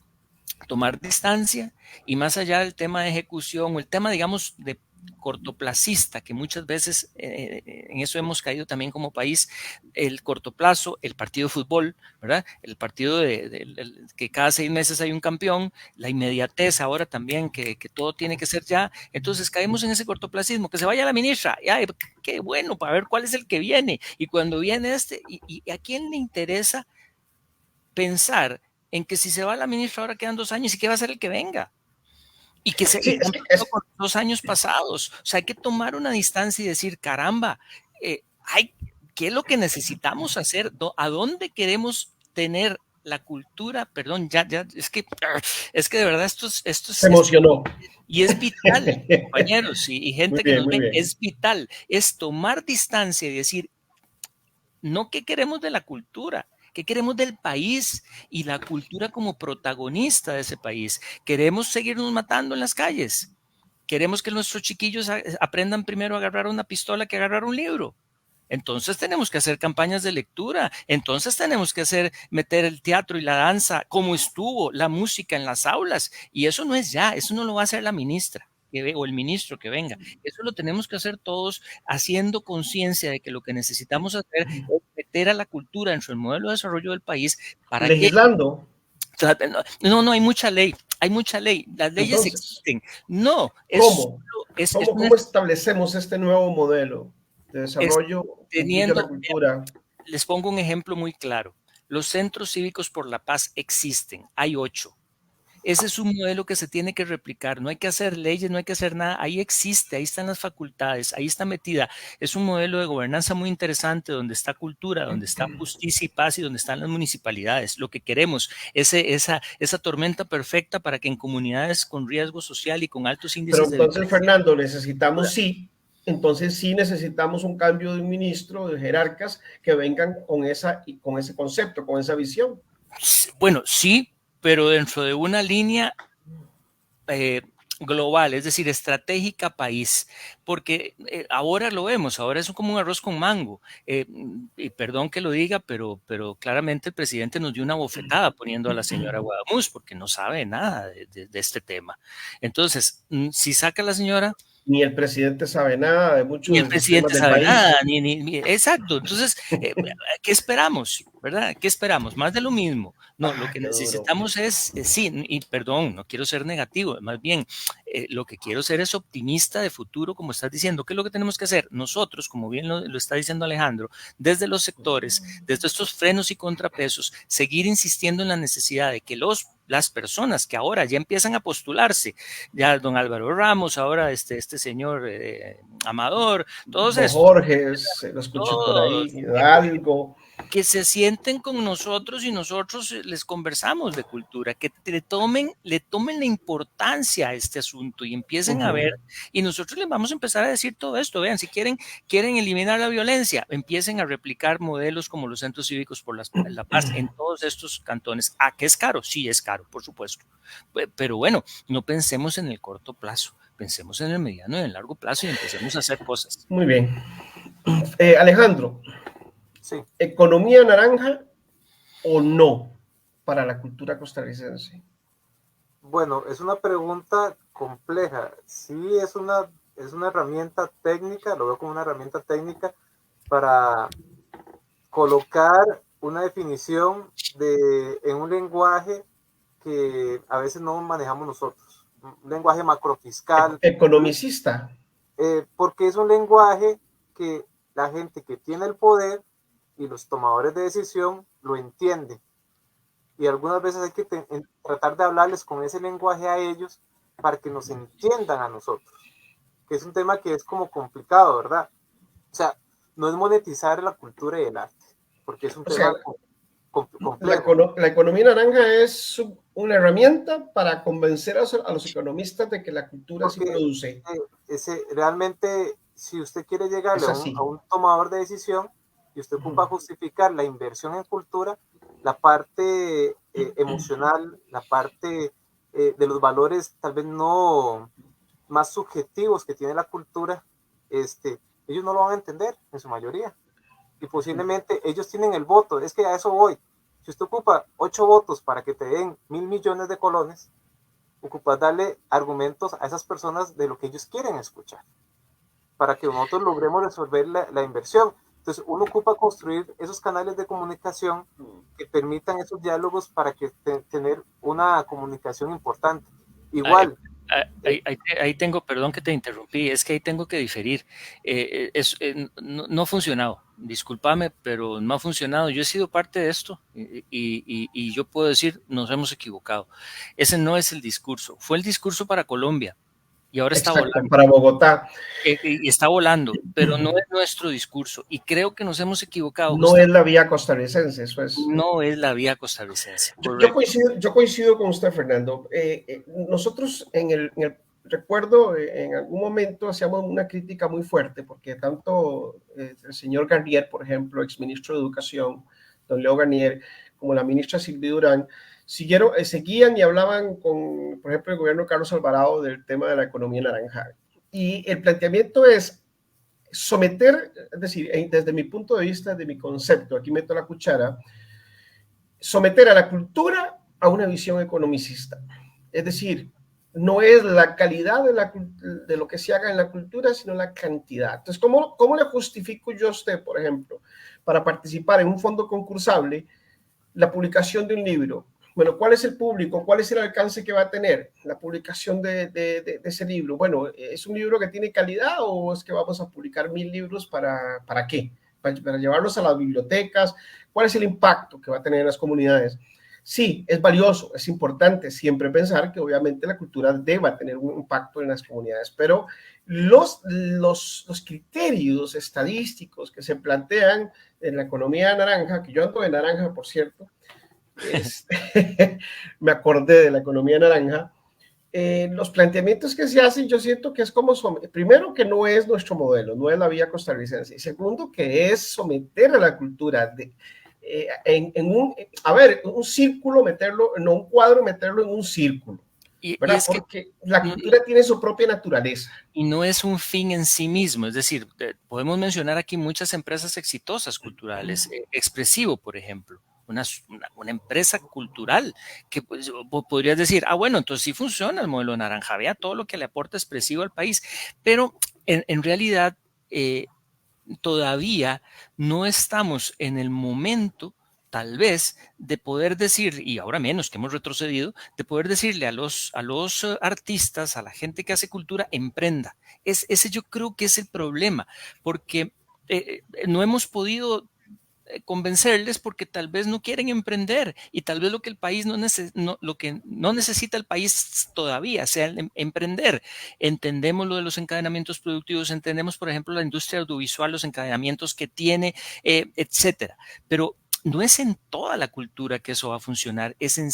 tomar distancia y más allá del tema de ejecución o el tema, digamos, de cortoplacista, que muchas veces en eso hemos caído también como país, el corto plazo, el partido de fútbol, ¿verdad? El partido que cada 6 meses hay un campeón, la inmediatez ahora también, que todo tiene que ser ya, entonces caemos en ese cortoplacismo, que se vaya la ministra, y, ay, qué bueno, para ver cuál es el que viene, y cuando viene y a quién le interesa pensar en que si se va la ministra ahora quedan 2 años y qué va a ser el que venga. Y que se Sí, con los 2 años pasados. O sea, hay que tomar una distancia y decir, caramba, ¿qué es lo que necesitamos hacer? ¿A dónde queremos tener la cultura? Perdón, es que de verdad se emocionó. Y es vital, compañeros y gente que nos ve, es vital, es tomar distancia y decir, no qué queremos de la cultura, qué queremos del país y la cultura como protagonista de ese país. Queremos seguirnos matando en las calles. Queremos que nuestros chiquillos aprendan primero a agarrar una pistola que a agarrar un libro. Entonces tenemos que hacer campañas de lectura, entonces tenemos que meter el teatro y la danza como estuvo, la música en las aulas, y eso no es ya, eso no lo va a hacer la ministra o el ministro que venga, eso lo tenemos que hacer todos haciendo conciencia de que lo que necesitamos hacer es meter a la cultura en su modelo de desarrollo del país para legislando. No hay mucha ley. hay mucha ley, las leyes Entonces, existen. No, ¿cómo? es ¿Cómo establecemos este nuevo modelo de desarrollo que incluye la teniendo, cultura? les pongo un ejemplo muy claro. Los centros cívicos por la paz existen, hay 8. Ese es un modelo que se tiene que replicar. No hay que hacer leyes, no hay que hacer nada. Ahí existe, ahí están las facultades, ahí está metida. Es un modelo de gobernanza muy interesante donde está cultura, donde está justicia y paz y donde están las municipalidades. Lo que queremos es esa tormenta perfecta para que en comunidades con riesgo social y con altos Pero índices de entonces, violencia. Fernando, entonces sí necesitamos un cambio de un ministro, de jerarcas que vengan con ese concepto, con esa visión. Bueno, sí, pero dentro de una línea global, es decir, estratégica país, porque ahora lo vemos, ahora es como un arroz con mango, y perdón que lo diga, pero claramente el presidente nos dio una bofetada poniendo a la señora Guadamuz, porque no sabe nada de este tema. Entonces, si saca a la señora... Ni el presidente sabe nada de muchos Ni de el los temas presidente del sabe país. nada, exacto. Entonces, ¿qué esperamos? ¿Verdad? ¿Qué esperamos? Más de lo mismo. No, lo que necesitamos es, sí, y perdón, no quiero ser negativo, más bien, lo que quiero ser es optimista de futuro, como estás diciendo. ¿Qué es lo que tenemos que hacer? Nosotros, como bien lo está diciendo Alejandro, desde los sectores, desde estos frenos y contrapesos, seguir insistiendo en la necesidad de que las personas que ahora ya empiezan a postularse, ya don Álvaro Ramos, ahora este señor Amador, todos estos. Jorge, lo escuché por ahí, Hidalgo. Que se sienten con nosotros y nosotros les conversamos de cultura, que le tomen la importancia a este asunto y empiecen a ver, y nosotros les vamos a empezar a decir todo esto. Vean, si quieren eliminar la violencia, empiecen a replicar modelos como los centros cívicos por la paz en todos estos cantones. ¿A qué es caro? Sí, es caro, por supuesto. Pero bueno, no pensemos en el corto plazo, pensemos en el mediano y en el largo plazo y empecemos a hacer cosas. Muy bien. Alejandro, Sí. ¿economía naranja o no para la cultura costarricense? Bueno, es una pregunta compleja. Sí, es una herramienta técnica, lo veo como una herramienta técnica para colocar una definición en un lenguaje que a veces no manejamos nosotros, un lenguaje macrofiscal. Economicista. Porque es un lenguaje que la gente que tiene el poder y los tomadores de decisión lo entienden. Y algunas veces hay que tratar de hablarles con ese lenguaje a ellos para que nos entiendan a nosotros, que es un tema que es como complicado, ¿verdad? O sea, no es monetizar la cultura y el arte, porque es un tema complejo. La economía naranja es una herramienta para convencer a los economistas de que la cultura sí produce. Realmente, si usted quiere llegar a un tomador de decisión y usted ocupa justificar la inversión en cultura, la parte emocional, la parte de los valores tal vez no más subjetivos que tiene la cultura, ellos no lo van a entender en su mayoría. Y posiblemente ellos tienen el voto, es que a eso voy. Si usted ocupa 8 votos para que te den 1.000 millones de colones, ocupas darle argumentos a esas personas de lo que ellos quieren escuchar, para que nosotros logremos resolver la inversión. Entonces uno ocupa construir esos canales de comunicación que permitan esos diálogos para que tener una comunicación importante. Igual. Ahí tengo, perdón que te interrumpí, es que ahí tengo que diferir. No ha funcionado, discúlpame, pero no ha funcionado. Yo he sido parte de esto y yo puedo decir, nos hemos equivocado. Ese no es el discurso, fue el discurso para Colombia. Y ahora está volando. Para Bogotá. Y está volando, pero no es nuestro discurso. Y creo que nos hemos equivocado. No es la vía costarricense, eso es. No es la vía costarricense. Yo coincido con usted, Fernando. Nosotros recuerdo, en algún momento hacíamos una crítica muy fuerte, porque tanto el señor Garnier, por ejemplo, exministro de Educación, don Leo Garnier, como la ministra Silvia Durán, seguían y hablaban con, por ejemplo, el gobierno de Carlos Alvarado del tema de la economía naranja. Y el planteamiento es someter, es decir, desde mi punto de vista, de mi concepto, aquí meto la cuchara, someter a la cultura a una visión economicista. Es decir, no es la calidad de lo que se haga en la cultura, sino la cantidad. Entonces, ¿cómo le justifico yo a usted, por ejemplo, para participar en un fondo concursable, la publicación de un libro Bueno, ¿cuál es el público? ¿Cuál es el alcance que va a tener la publicación de ese libro? Bueno, ¿es un libro que tiene calidad o es que vamos a publicar 1000 libros para qué? Para llevarlos a las bibliotecas. ¿Cuál es el impacto que va a tener en las comunidades? Sí, es valioso, es importante siempre pensar que obviamente la cultura deba tener un impacto en las comunidades, pero los criterios estadísticos que se plantean en la economía naranja, que yo ando de naranja, por cierto, me acordé de la economía naranja, los planteamientos que se hacen, yo siento que es como, primero que no es nuestro modelo, no es la vía costarricense, y segundo que es someter a la cultura un círculo, meterlo, no un cuadro, meterlo en un círculo. ¿Verdad? Es porque la cultura tiene su propia naturaleza. Y no es un fin en sí mismo, es decir, podemos mencionar aquí muchas empresas exitosas culturales, Expresivo, por ejemplo, una empresa cultural que pues, podrías decir, bueno, entonces sí funciona el modelo naranja, vea todo lo que le aporta Expresivo al país, pero en realidad todavía no estamos en el momento tal vez de poder decir, y ahora menos que hemos retrocedido, de poder decirle a los artistas, a la gente que hace cultura, emprenda. Ese yo creo que es el problema, porque no hemos podido convencerles porque tal vez no quieren emprender y tal vez lo que el país lo que no necesita el país todavía sea emprender. Entendemos lo de los encadenamientos productivos, entendemos, por ejemplo, la industria audiovisual, los encadenamientos que tiene, etcétera. Pero no es en toda la cultura que eso va a funcionar, es en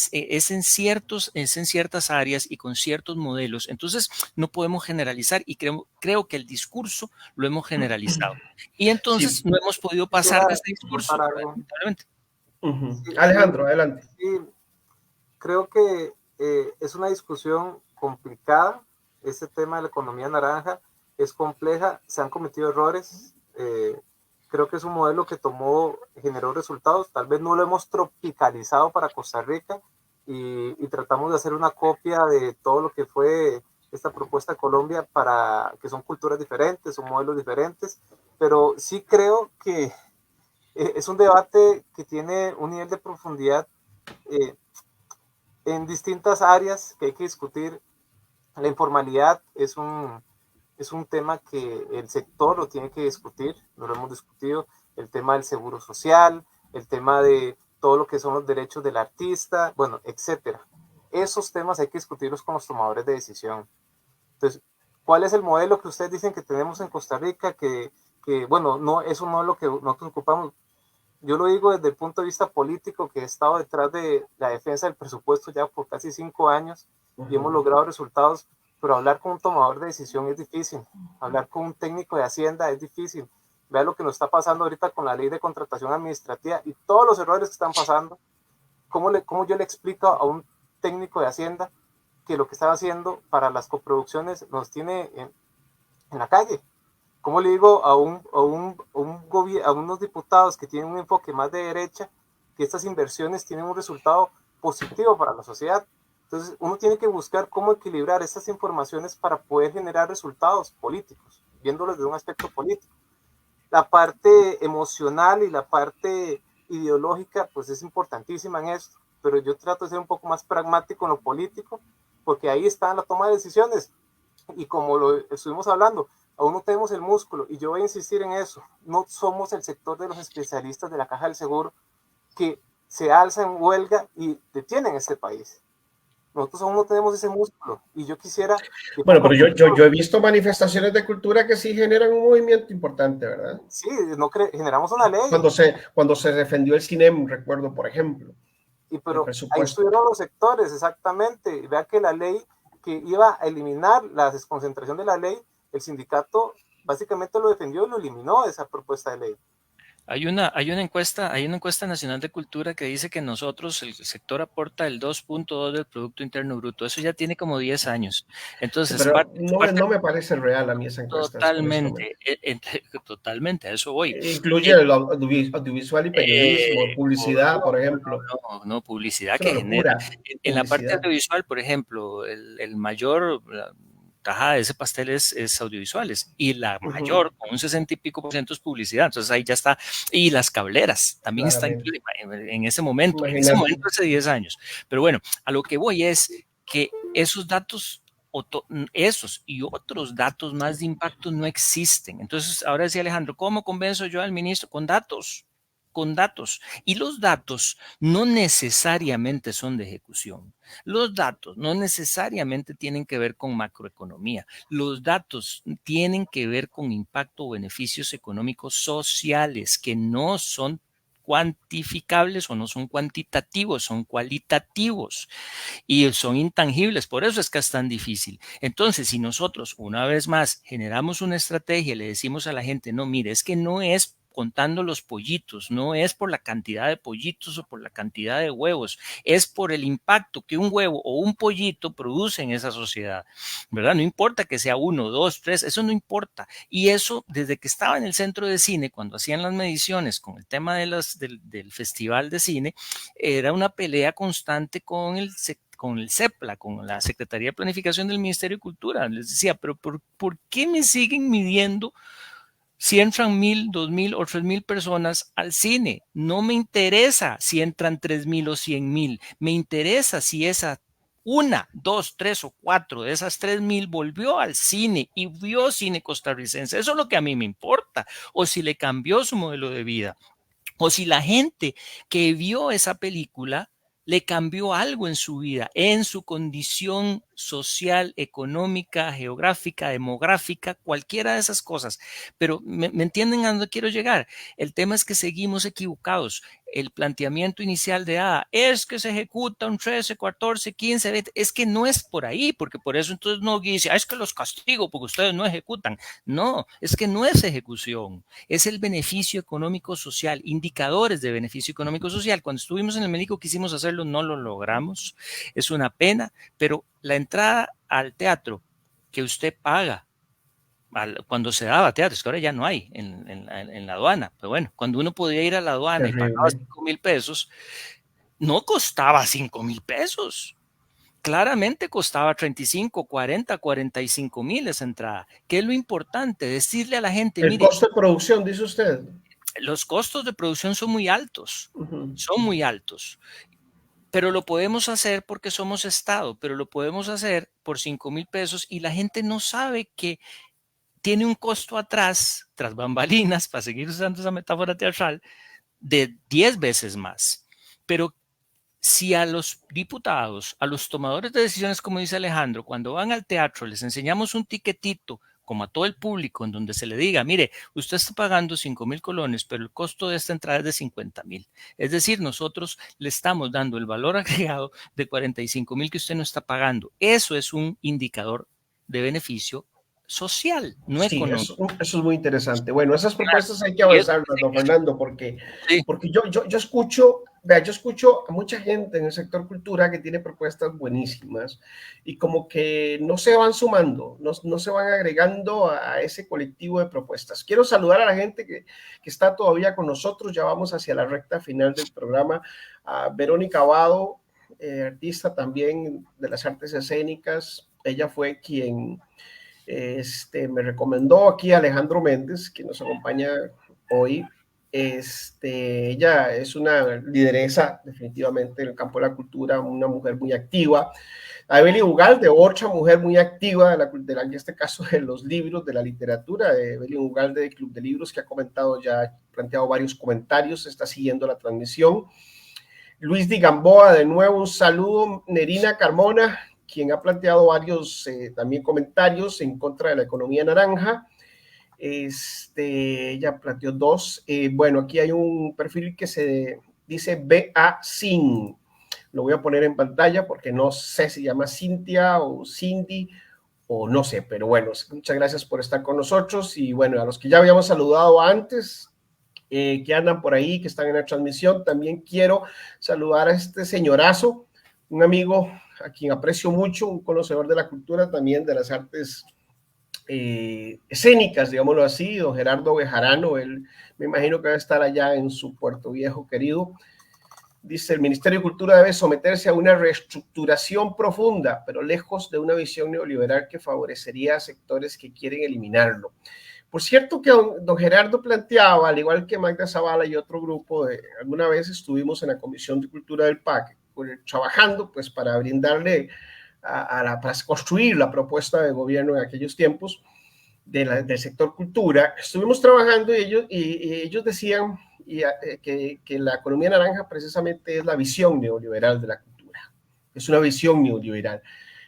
ciertas áreas y con ciertos modelos. Entonces, no podemos generalizar y creo que el discurso lo hemos generalizado. Y entonces no hemos podido pasar de ese discurso. Alejandro, adelante. Sí, creo que es una discusión complicada. Este tema de la economía naranja es compleja, se han cometido errores. Creo que es un modelo que generó resultados. Tal vez no lo hemos tropicalizado para Costa Rica y tratamos de hacer una copia de todo lo que fue esta propuesta de Colombia, que son culturas diferentes, son modelos diferentes, pero sí creo que es un debate que tiene un nivel de profundidad en distintas áreas que hay que discutir. La informalidad es un tema que el sector lo tiene que discutir, no lo hemos discutido, el tema del seguro social, el tema de todo lo que son los derechos del artista, bueno, etcétera. Esos temas hay que discutirlos con los tomadores de decisión. Entonces, ¿cuál es el modelo que ustedes dicen que tenemos en Costa Rica? Que bueno, no es un modelo que nosotros ocupamos. Yo lo digo desde el punto de vista político, que he estado detrás de la defensa del presupuesto ya por casi 5 años y hemos logrado resultados, pero hablar con un tomador de decisión es difícil, hablar con un técnico de Hacienda es difícil. Vea lo que nos está pasando ahorita con la ley de contratación administrativa y todos los errores que están pasando. ¿Cómo yo le explico a un técnico de Hacienda que lo que están haciendo para las coproducciones nos tiene en la calle? ¿Cómo le digo a unos diputados que tienen un enfoque más de derecha que estas inversiones tienen un resultado positivo para la sociedad? Entonces, uno tiene que buscar cómo equilibrar estas informaciones para poder generar resultados políticos, viéndolos desde un aspecto político. La parte emocional y la parte ideológica, pues es importantísima en esto, pero yo trato de ser un poco más pragmático en lo político, porque ahí está la toma de decisiones. Y como lo estuvimos hablando, aún no tenemos el músculo, y yo voy a insistir en eso, no somos el sector de los especialistas de la Caja del Seguro que se alzan en huelga y detienen este país. Nosotros aún no tenemos ese músculo y yo quisiera... Bueno, pero yo he visto manifestaciones de cultura que sí generan un movimiento importante, ¿verdad? Sí, generamos una ley. Cuando se defendió el CINEM, recuerdo, por ejemplo. Pero ahí estuvieron los sectores, exactamente. Y vea que la ley que iba a eliminar la desconcentración de la ley, el sindicato básicamente lo defendió y lo eliminó esa propuesta de ley. Hay una encuesta nacional de cultura que dice que nosotros, el sector, aporta el 2.2 del Producto Interno Bruto. Eso ya tiene como 10 años. Entonces, pero no me parece real a mí esa encuesta. Totalmente, a eso voy. Incluye el audiovisual y periodismo, publicidad, por ejemplo. No, publicidad que genera. En la parte audiovisual, por ejemplo, el mayor tajada de ese pastel es audiovisuales, y la Ujú. mayor, con un 60 y pico por ciento, es publicidad. Entonces ahí ya está. Y las cableras también están Claramente. en ese momento, Imagínate. hace 10 años. Pero bueno, a lo que voy es que esos datos, esos y otros datos más de impacto no existen. Entonces, ahora decía Alejandro, ¿cómo convenzo yo al ministro? Con datos, con datos. Y los datos no necesariamente son de ejecución. Los datos no necesariamente tienen que ver con macroeconomía. Los datos tienen que ver con impacto o beneficios económicos sociales que no son cuantificables o no son cuantitativos, son cualitativos y son intangibles. Por eso es que es tan difícil. Entonces, si nosotros una vez más generamos una estrategia y le decimos a la gente, no, mire, es que no es contando los pollitos, no es por la cantidad de pollitos o por la cantidad de huevos, es por el impacto que un huevo o un pollito produce en esa sociedad, ¿verdad? No importa que sea 1, 2, 3, eso no importa. Y eso, desde que estaba en el centro de cine, cuando hacían las mediciones con el tema del festival de cine, era una pelea constante con el CEPLA, con la Secretaría de Planificación del Ministerio de Cultura. Les decía, pero ¿por qué me siguen midiendo si entran 1,000, 2,000 o 3,000 personas al cine? No me interesa si entran 3,000 o 100,000. Me interesa si esa 1, 2, 3 o 4 de esas 3,000 volvió al cine y vio cine costarricense. Eso es lo que a mí me importa. O si le cambió su modelo de vida. O si la gente que vio esa película le cambió algo en su vida, en su condición social, económica, geográfica, demográfica, cualquiera de esas cosas. Pero ¿me entienden a dónde quiero llegar? El tema es que seguimos equivocados. El planteamiento inicial de, es que se ejecuta un 13, 14, 15, 20, es que no es por ahí, porque por eso entonces no dice, es que los castigo porque ustedes no ejecutan. No, es que no es ejecución, es el beneficio económico social, indicadores de beneficio económico social. Cuando estuvimos en el médico quisimos hacerlo, no lo logramos, es una pena, pero la entrada al teatro que usted paga cuando se daba teatro, es que ahora ya no hay en la aduana, pero bueno, cuando uno podía ir a la aduana y pagaba Terrible. 5,000 pesos, no costaba 5,000 pesos. Claramente costaba 35, 40, 45,000 esa entrada. ¿Qué es lo importante? Decirle a la gente, El mire, costo de producción, dice usted. los costos de producción son muy altos, Ujú. son muy altos, pero lo podemos hacer porque somos Estado, pero lo podemos hacer por 5,000 pesos y la gente no sabe que tiene un costo atrás, tras bambalinas, para seguir usando esa metáfora teatral, de 10 veces más. Pero si a los diputados, a los tomadores de decisiones, como dice Alejandro, cuando van al teatro les enseñamos un tiquetito, como a todo el público, en donde se le diga, mire, usted está pagando 5,000 colones, pero el costo de esta entrada es de 50,000. Es decir, nosotros le estamos dando el valor agregado de 45,000 que usted no está pagando. Eso es un indicador de beneficio social, no Sí, económico. eso es muy interesante. Bueno, esas Claro. propuestas hay que Y eso, avanzarlas, don Fernando, porque, sí, porque yo escucho, vea, yo escucho a mucha gente en el sector cultura que tiene propuestas buenísimas y como que no se van sumando, no se van agregando a ese colectivo de propuestas. Quiero saludar a la gente que está todavía con nosotros, ya vamos hacia la recta final del programa. A Verónica Abado, artista también de las artes escénicas, ella fue quien me recomendó aquí Alejandro Méndez, que nos acompaña hoy. Ella es una lideresa definitivamente en el campo de la cultura, una mujer muy activa. A Evelyn Ugalde, otra mujer muy activa en este caso de los libros, de la literatura, de Evelyn Ugalde del Club de Libros, que ha comentado ya, ha planteado varios comentarios, está siguiendo la transmisión. Luis Di Gamboa, de nuevo un saludo. Nerina Carmona, quien ha planteado varios también comentarios en contra de la economía naranja. Ella planteó dos. Bueno, aquí hay un perfil que se dice BA Sin. Lo voy a poner en pantalla porque no sé si se llama Cintia o Cindy o no sé, pero bueno, muchas gracias por estar con nosotros y bueno, a los que ya habíamos saludado antes, que andan por ahí, que están en la transmisión. También quiero saludar a este señorazo, un amigo a quien aprecio mucho, un conocedor de la cultura, también de las artes escénicas, digámoslo así, don Gerardo Bejarano. Él me imagino que va a estar allá en su Puerto Viejo querido. Dice, el Ministerio de Cultura debe someterse a una reestructuración profunda, pero lejos de una visión neoliberal que favorecería a sectores que quieren eliminarlo. Por cierto que don Gerardo planteaba, al igual que Magda Zavala y otro grupo, alguna vez estuvimos en la Comisión de Cultura del PAC, trabajando pues para brindarle para construir la propuesta de gobierno en aquellos tiempos del sector cultura. Estuvimos trabajando y ellos decían que la economía naranja precisamente es la visión neoliberal de la cultura. Es una visión neoliberal.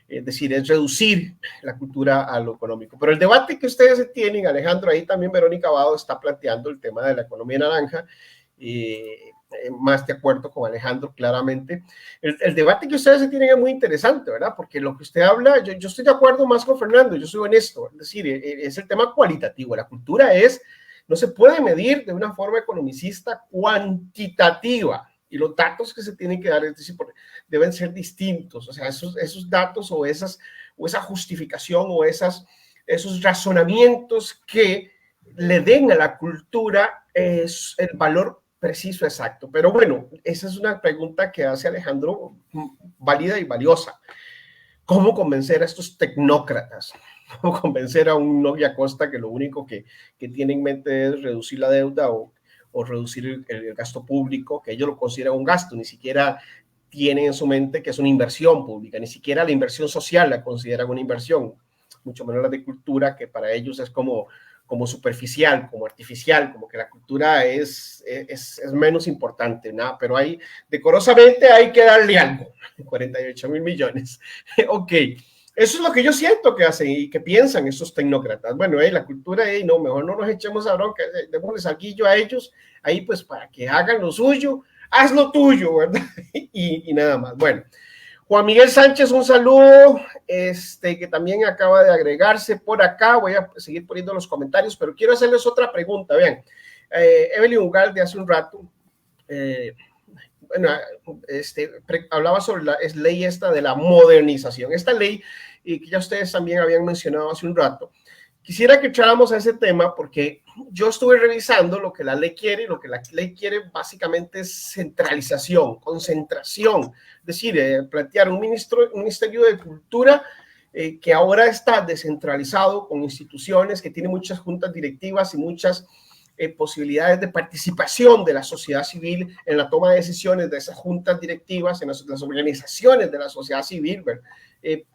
Es decir, es reducir la cultura a lo económico. Pero el debate que ustedes tienen, Alejandro, ahí también Verónica Abado está planteando el tema de la economía naranja, más de acuerdo con Alejandro, claramente. El debate que ustedes tienen es muy interesante, ¿verdad? Porque lo que usted habla, yo estoy de acuerdo más con Fernando, yo soy honesto, es decir, es el tema cualitativo. La cultura no se puede medir de una forma economicista cuantitativa. Y los datos que se tienen que dar, es decir, deben ser distintos. O sea, esos datos o esa justificación o esos razonamientos que le den a la cultura es el valor preciso, exacto. Pero bueno, esa es una pregunta que hace Alejandro válida y valiosa. ¿Cómo convencer a estos tecnócratas? ¿Cómo convencer a un Novia Costa que lo único que tiene en mente es reducir la deuda o reducir el gasto público, que ellos lo consideran un gasto, ni siquiera tienen en su mente que es una inversión pública, ni siquiera la inversión social la consideran una inversión, mucho menos la de cultura, que para ellos es como superficial, como artificial, como que la cultura es menos importante, ¿no? Pero decorosamente hay que darle algo, 48,000 millones. Ok. Eso es lo que yo siento que hacen y que piensan esos tecnócratas. Bueno, la cultura, no, mejor no nos echemos a bronca, démosles algo a ellos, ahí pues para que hagan lo suyo, haz lo tuyo, ¿verdad? y nada más. Bueno, Juan Miguel Sánchez, un saludo, que también acaba de agregarse por acá. Voy a seguir poniendo los comentarios, pero quiero hacerles otra pregunta. Vean, Evelyn Ugalde hace un rato, bueno, hablaba sobre la ley esta de la modernización. Esta ley, y que ya ustedes también habían mencionado hace un rato, quisiera que echáramos a ese tema porque yo estuve revisando lo que la ley quiere y lo que la ley quiere básicamente es centralización, concentración. Es decir, plantear un ministerio de cultura que ahora está descentralizado con instituciones que tienen muchas juntas directivas y muchas posibilidades de participación de la sociedad civil en la toma de decisiones de esas juntas directivas, en las organizaciones de la sociedad civil,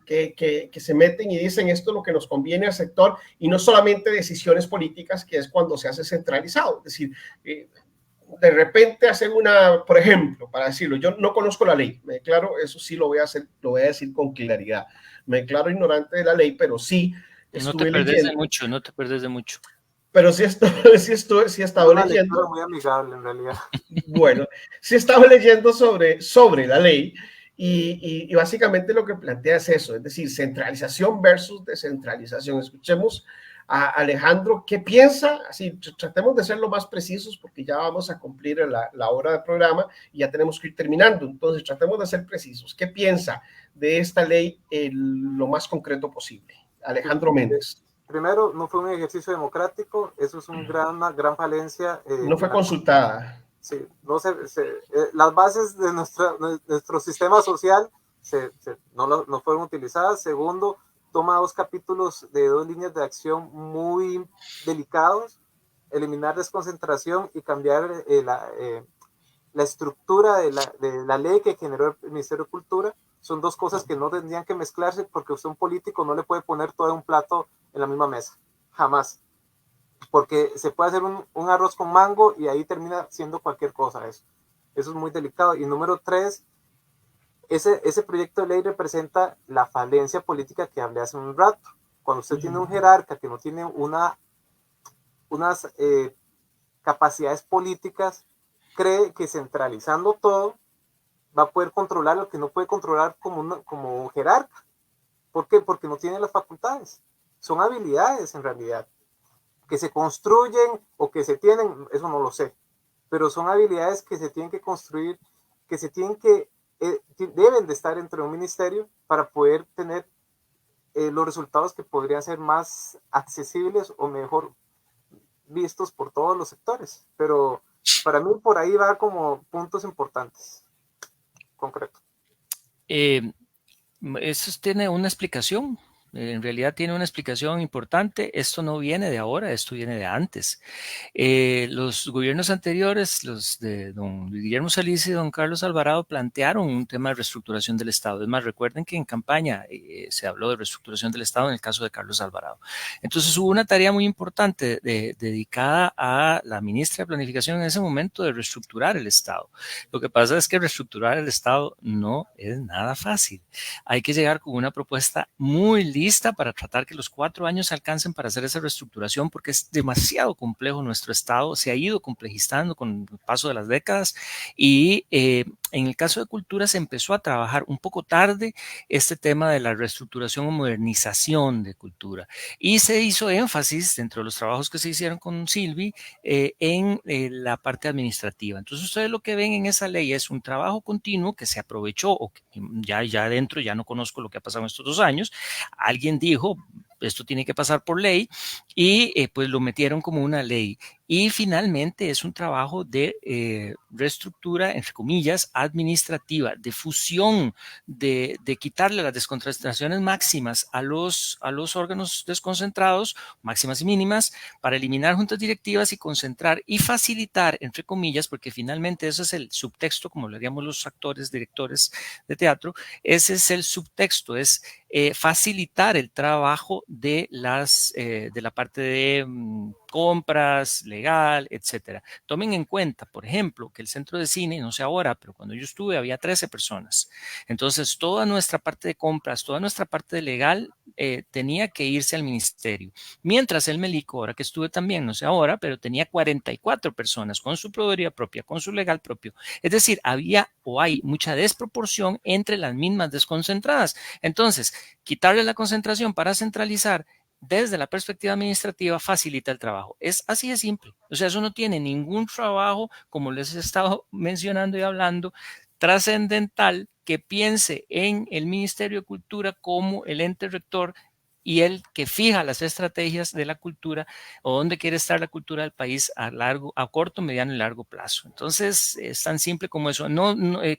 que se meten y dicen esto es lo que nos conviene al sector y no solamente decisiones políticas, que es cuando se hace centralizado. Es decir, de repente hacer por ejemplo, para decirlo, yo no conozco la ley, me declaro, eso sí lo voy a decir con claridad, me declaro ignorante de la ley, pero sí estuve leyendo. No te perdes de mucho. Pero sí he estado leyendo. Muy amigable, en realidad. Bueno, sí he estado leyendo sobre la ley y básicamente lo que plantea es eso, es decir, centralización versus descentralización. Escuchemos a Alejandro, ¿qué piensa? Así, tratemos de ser lo más precisos porque ya vamos a cumplir la hora del programa y ya tenemos que ir terminando. Entonces, tratemos de ser precisos. ¿Qué piensa de esta ley lo más concreto posible? Alejandro Méndez. Primero, no fue un ejercicio democrático, eso es una gran falencia. No fue consultada. Sí, las bases de nuestro sistema social no fueron utilizadas. Segundo, toma 2 capítulos de 2 líneas de acción muy delicados, eliminar desconcentración y cambiar la estructura de la ley que generó el Ministerio de Cultura. Son 2 cosas que no tendrían que mezclarse porque usted, un político, no le puede poner todo en un plato en la misma mesa, jamás, porque se puede hacer un arroz con mango y ahí termina siendo cualquier cosa. Eso es muy delicado. Y número 3, ese proyecto de ley representa la falencia política que hablé hace un rato. Cuando usted tiene un jerarca que no tiene unas capacidades políticas, cree que centralizando todo va a poder controlar lo que no puede controlar como jerarca. ¿Por qué? Porque no tiene las facultades. Son habilidades, en realidad, que se construyen o que se tienen, eso no lo sé, pero son habilidades que se tienen que construir, que deben de estar dentro de un ministerio para poder tener los resultados que podrían ser más accesibles o mejor vistos por todos los sectores. Pero para mí por ahí va como puntos importantes. concreto? Eso tiene una explicación. En realidad tiene una explicación importante. Esto no viene de ahora, esto viene de antes. Los gobiernos anteriores, los de don Guillermo Solís y don Carlos Alvarado, plantearon un tema de reestructuración del Estado. Es más, recuerden que en campaña se habló de reestructuración del Estado en el caso de Carlos Alvarado. Entonces hubo una tarea muy importante dedicada a la ministra de Planificación en ese momento de reestructurar el Estado. Lo que pasa es que reestructurar el Estado no es nada fácil. Hay que llegar con una propuesta muy lista para tratar que los 4 años alcancen para hacer esa reestructuración, porque es demasiado complejo nuestro Estado, se ha ido complejizando con el paso de las décadas y en el caso de cultura se empezó a trabajar un poco tarde este tema de la reestructuración o modernización de cultura y se hizo énfasis dentro de los trabajos que se hicieron con Silvi en la parte administrativa. Entonces ustedes lo que ven en esa ley es un trabajo continuo que se aprovechó o que ya adentro, ya no conozco lo que ha pasado en estos 2 años, alguien dijo, esto tiene que pasar por ley y pues lo metieron como una ley. Y finalmente es un trabajo de reestructura, entre comillas, administrativa, de fusión, de quitarle las desconcentraciones máximas a los órganos desconcentrados, máximas y mínimas, para eliminar juntas directivas y concentrar y facilitar, entre comillas, porque finalmente ese es el subtexto, como lo haríamos los actores, directores de teatro, ese es el subtexto, es facilitar el trabajo de la parte de compras, legal, etcétera. Tomen en cuenta, por ejemplo, que el centro de cine, no sé ahora, pero cuando yo estuve había 13 personas. Entonces, toda nuestra parte de compras, toda nuestra parte de legal tenía que irse al ministerio. Mientras el Melico, ahora que estuve también, no sé ahora, pero tenía 44 personas con su proveeduría propia, con su legal propio. Es decir, había o hay mucha desproporción entre las mismas desconcentradas. Entonces, quitarle la concentración para centralizar desde la perspectiva administrativa facilita el trabajo. Es así de simple. O sea, eso no tiene ningún trabajo, como les he estado mencionando y hablando, trascendental que piense en el Ministerio de Cultura como el ente rector y el que fija las estrategias de la cultura o dónde quiere estar la cultura del país a corto, mediano y largo plazo. Entonces, es tan simple como eso.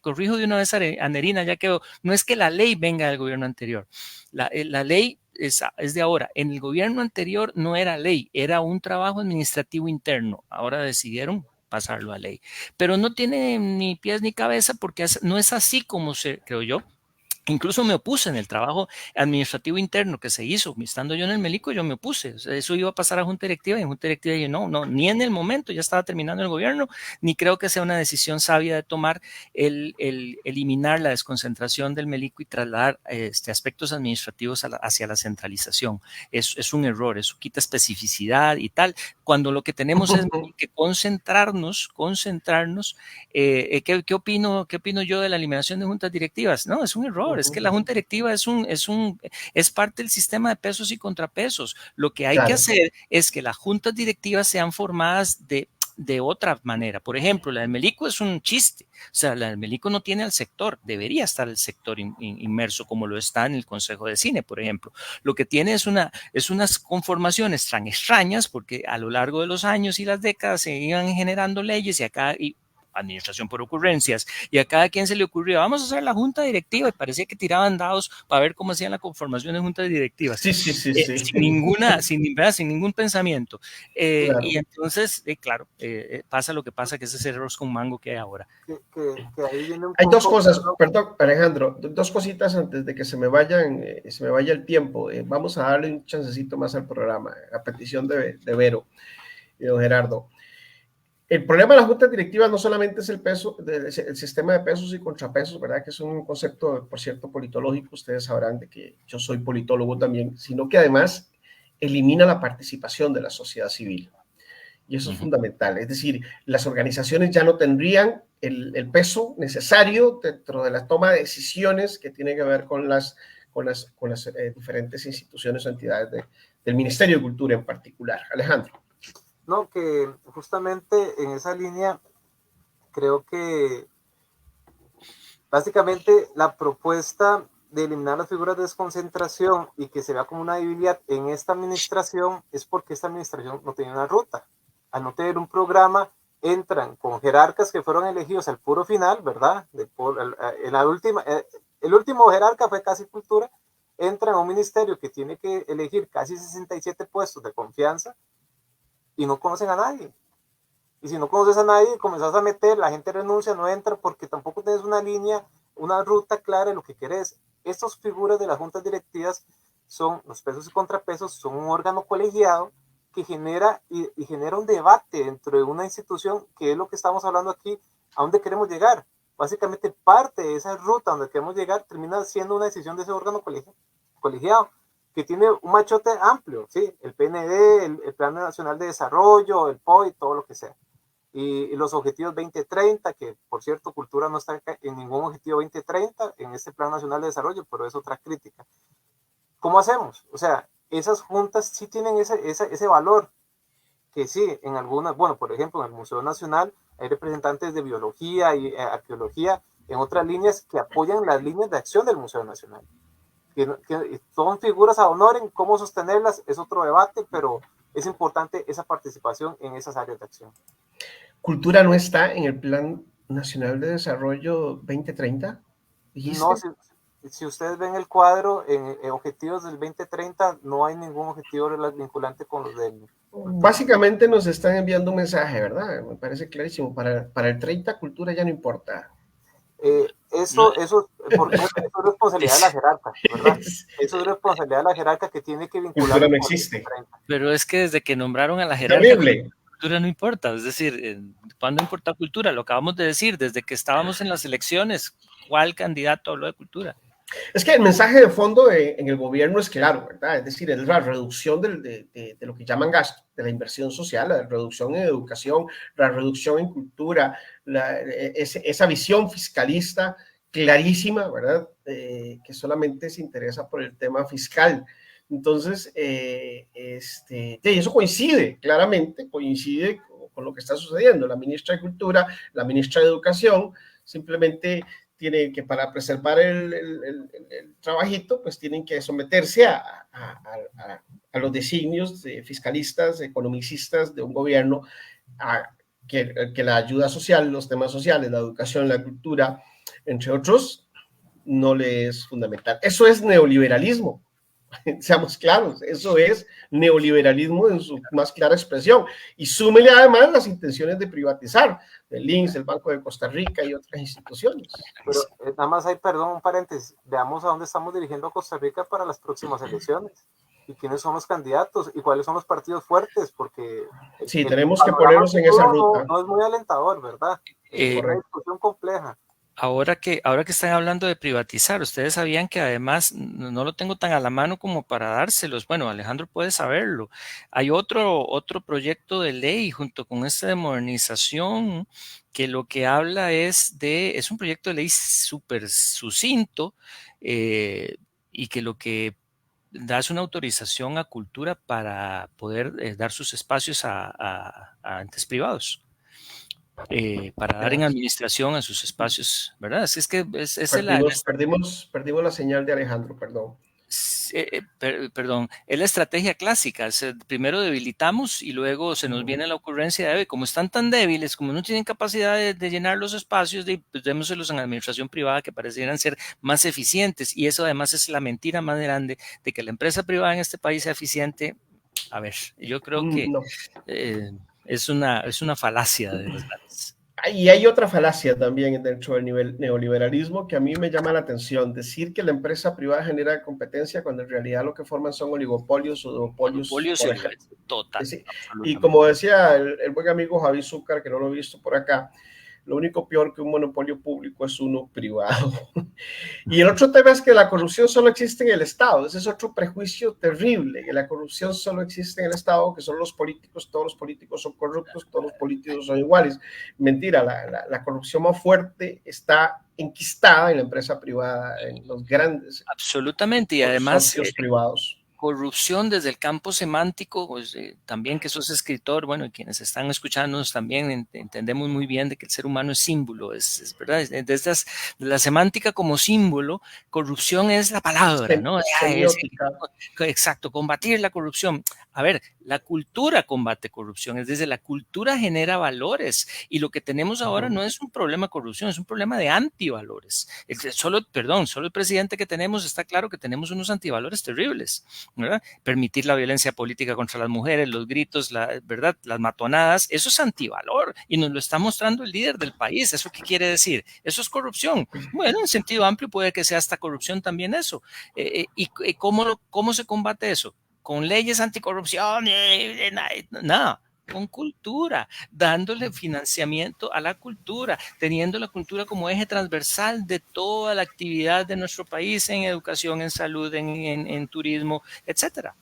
Corrijo de una vez a Nerina, ya que no es que la ley venga del gobierno anterior. La ley es de ahora. En el gobierno anterior no era ley, era un trabajo administrativo interno. Ahora decidieron pasarlo a ley. Pero no tiene ni pies ni cabeza porque no es así como creo yo. Incluso me opuse en el trabajo administrativo interno que se hizo, estando yo en el Melico, yo me opuse, o sea, eso iba a pasar a Junta Directiva y en Junta Directiva dije, no, ni en el momento, ya estaba terminando el gobierno, ni creo que sea una decisión sabia de tomar el eliminar la desconcentración del Melico y trasladar aspectos administrativos hacia la centralización. Es un error, eso quita especificidad y tal, cuando lo que tenemos es que concentrarnos. ¿Qué opino yo de la eliminación de juntas directivas? No, es un error, es que la junta directiva es parte del sistema de pesos y contrapesos. Lo que hay que hacer es que las juntas directivas sean formadas de otra manera. Por ejemplo, la del Melico es un chiste. O sea, la del Melico no tiene al sector. Debería estar el sector inmerso como lo está en el Consejo de Cine, por ejemplo. Lo que tiene es unas conformaciones tan extrañas porque a lo largo de los años y las décadas se iban generando leyes y administración por ocurrencias, y a cada quien se le ocurrió, vamos a hacer la junta directiva, y parecía que tiraban dados para ver cómo hacían la conformación de juntas directivas. Sí. Sin ningún pensamiento. Claro. Y entonces, claro, pasa lo que pasa, que es ese arroz con mango que hay ahora. Que ahí viene hay dos cosas, perdón, Alejandro, dos cositas antes de que se me vaya el tiempo. Vamos a darle un chancecito más al programa, a petición de Vero y don Gerardo. El problema de las juntas directivas no solamente es el sistema de pesos y contrapesos, ¿verdad? Que es un concepto, por cierto, politológico, ustedes sabrán de que yo soy politólogo también, sino que además elimina la participación de la sociedad civil. Y eso es fundamental. Es decir, las organizaciones ya no tendrían el peso necesario dentro de la toma de decisiones que tienen que ver con las diferentes instituciones o entidades del Ministerio de Cultura en particular. Alejandro. No, que justamente en esa línea creo que básicamente la propuesta de eliminar las figuras de desconcentración y que se vea como una debilidad en esta administración es porque esta administración no tenía una ruta. Al no tener un programa entran con jerarcas que fueron elegidos al puro final, ¿verdad? En la última, el último jerarca fue casi cultura, entran a un ministerio que tiene que elegir casi 67 puestos de confianza y no conocen a nadie. Y si no conoces a nadie, comenzás a meter, la gente renuncia, no entra porque tampoco tienes una línea, una ruta clara de lo que querés. Estas figuras de las juntas directivas son los pesos y contrapesos, son un órgano colegiado que genera y genera un debate dentro de una institución, que es lo que estamos hablando aquí, a dónde queremos llegar. Básicamente parte de esa ruta donde queremos llegar termina siendo una decisión de ese órgano colegiado, que tiene un machote amplio, ¿sí? El PND, el Plan Nacional de Desarrollo, el POI, todo lo que sea. Y los objetivos 2030, que por cierto, cultura no está en ningún objetivo 2030 en este Plan Nacional de Desarrollo, pero es otra crítica. ¿Cómo hacemos? O sea, esas juntas sí tienen ese valor, que sí, en algunas, bueno, por ejemplo, en el Museo Nacional hay representantes de biología y arqueología en otras líneas que apoyan las líneas de acción del Museo Nacional. Que son figuras a honor, en cómo sostenerlas es otro debate, pero es importante esa participación en esas áreas de acción. ¿Cultura no está en el Plan Nacional de Desarrollo 2030? ¿Dijiste? No, si ustedes ven el cuadro, en objetivos del 2030 no hay ningún objetivo vinculante con los del... Básicamente nos están enviando un mensaje, ¿verdad? Me parece clarísimo. Para el 30, cultura ya no importa. Eso es responsabilidad de la jerarca, ¿verdad? Eso es responsabilidad de la jerarca, que tiene que vincular. Cultura no existe. Pero es que desde que nombraron a la jerarca, cultura no importa. Es decir, ¿cuándo importa cultura? Lo acabamos de decir, desde que estábamos en las elecciones, ¿cuál candidato habló de cultura? Es que el mensaje de fondo en el gobierno es claro, ¿verdad? Es decir, es la reducción de lo que llaman gasto, de la inversión social, la reducción en educación, la reducción en cultura, esa visión fiscalista clarísima, ¿verdad? Que solamente se interesa por el tema fiscal. Entonces, eso claramente coincide con lo que está sucediendo. La ministra de Cultura, la ministra de Educación, simplemente tienen que, para preservar el trabajito, pues tienen que someterse a los designios de fiscalistas, economicistas de un gobierno, que la ayuda social, los temas sociales, la educación, la cultura, entre otros, no le es fundamental. Eso es neoliberalismo. Seamos claros, eso es neoliberalismo en su más clara expresión, y súmele además las intenciones de privatizar el INSS, el Banco de Costa Rica y otras instituciones. Pero nada más hay, perdón, un paréntesis, veamos a dónde estamos dirigiendo a Costa Rica para las próximas elecciones, y quiénes son los candidatos y cuáles son los partidos fuertes, porque sí, tenemos que ponernos en esa ruta. No es muy alentador, ¿verdad? Es una discusión compleja. Ahora que están hablando de privatizar, ustedes sabían que además, no lo tengo tan a la mano como para dárselos, bueno, Alejandro puede saberlo, hay otro proyecto de ley junto con esta de modernización que lo que habla es un proyecto de ley súper sucinto, y que lo que da es una autorización a cultura para poder dar sus espacios a entes privados. Para dar en administración a sus espacios, ¿verdad? Así es que perdimos la señal de Alejandro, perdón. Perdón, es la estrategia clásica. Primero debilitamos y luego se nos viene la ocurrencia de, como están tan débiles, como no tienen capacidad de llenar los espacios, pues démoselos en administración privada, que parecieran ser más eficientes. Y eso además es la mentira más grande, de que la empresa privada en este país sea eficiente. A ver, yo creo que no. Es una falacia de las grandes. Y hay otra falacia también dentro del neoliberalismo que a mí me llama la atención: decir que la empresa privada genera competencia cuando en realidad lo que forman son oligopolios o duopolios. Total. Y como decía el buen amigo Javi Zúcar, que no lo he visto por acá, lo único peor que un monopolio público es uno privado. Y el otro tema es que la corrupción solo existe en el Estado. Ese es otro prejuicio terrible, que la corrupción solo existe en el Estado, que son los políticos, todos los políticos son corruptos, todos los políticos son iguales. Mentira, la corrupción más fuerte está enquistada en la empresa privada, en los grandes. Absolutamente, y además socios privados. corrupción desde el campo semántico, pues, también que sos escritor, bueno, y quienes están escuchándonos también entendemos muy bien de que el ser humano es símbolo, es verdad, desde la semántica como símbolo, corrupción es la palabra, ¿no? Semiótica. Exacto, combatir la corrupción. A ver, la cultura combate corrupción, es decir, la cultura genera valores y lo que tenemos ahora no es un problema de corrupción, es un problema de antivalores. Solo el presidente que tenemos está claro que tenemos unos antivalores terribles, ¿verdad? Permitir la violencia política contra las mujeres, los gritos, ¿verdad? Las matonadas, eso es antivalor y nos lo está mostrando el líder del país. ¿Eso qué quiere decir? Eso es corrupción. Bueno, en sentido amplio puede que sea hasta corrupción también eso. ¿Y cómo se combate eso? Con leyes anticorrupción, nada. Con cultura, dándole financiamiento a la cultura, teniendo la cultura como eje transversal de toda la actividad de nuestro país en educación, en salud, en turismo, etcétera.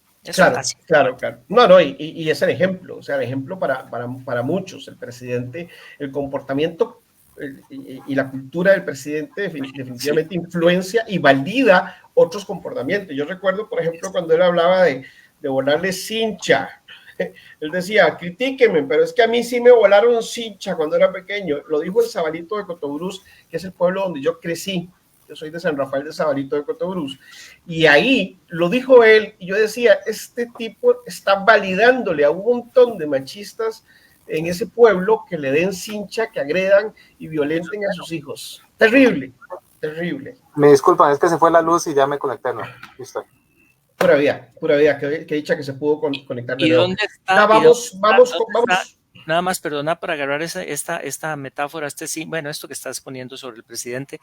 Claro. No, y es el ejemplo, o sea, el ejemplo para muchos. El presidente, el comportamiento y la cultura del presidente definitivamente influencia y valida otros comportamientos. Yo recuerdo, por ejemplo, cuando él hablaba de volarle cincha. Él decía, critíquenme, pero es que a mí sí me volaron cincha cuando era pequeño. Lo dijo el Sabalito de Cotobruz, que es el pueblo donde yo crecí. Yo soy de San Rafael de Sabalito de Cotobruz. Y ahí lo dijo él, y yo decía, este tipo está validándole a un montón de machistas en ese pueblo que le den cincha, que agredan y violenten a sus hijos. Terrible, terrible. Me disculpan, es que se fue la luz y ya me conecté, ¿no? Listo. Pura vida, que dicha que se pudo conectar de nuevo. ¿Y dónde está? Ya, vamos. Nada más, perdona, para agarrar esta metáfora, esto que estás poniendo sobre el presidente,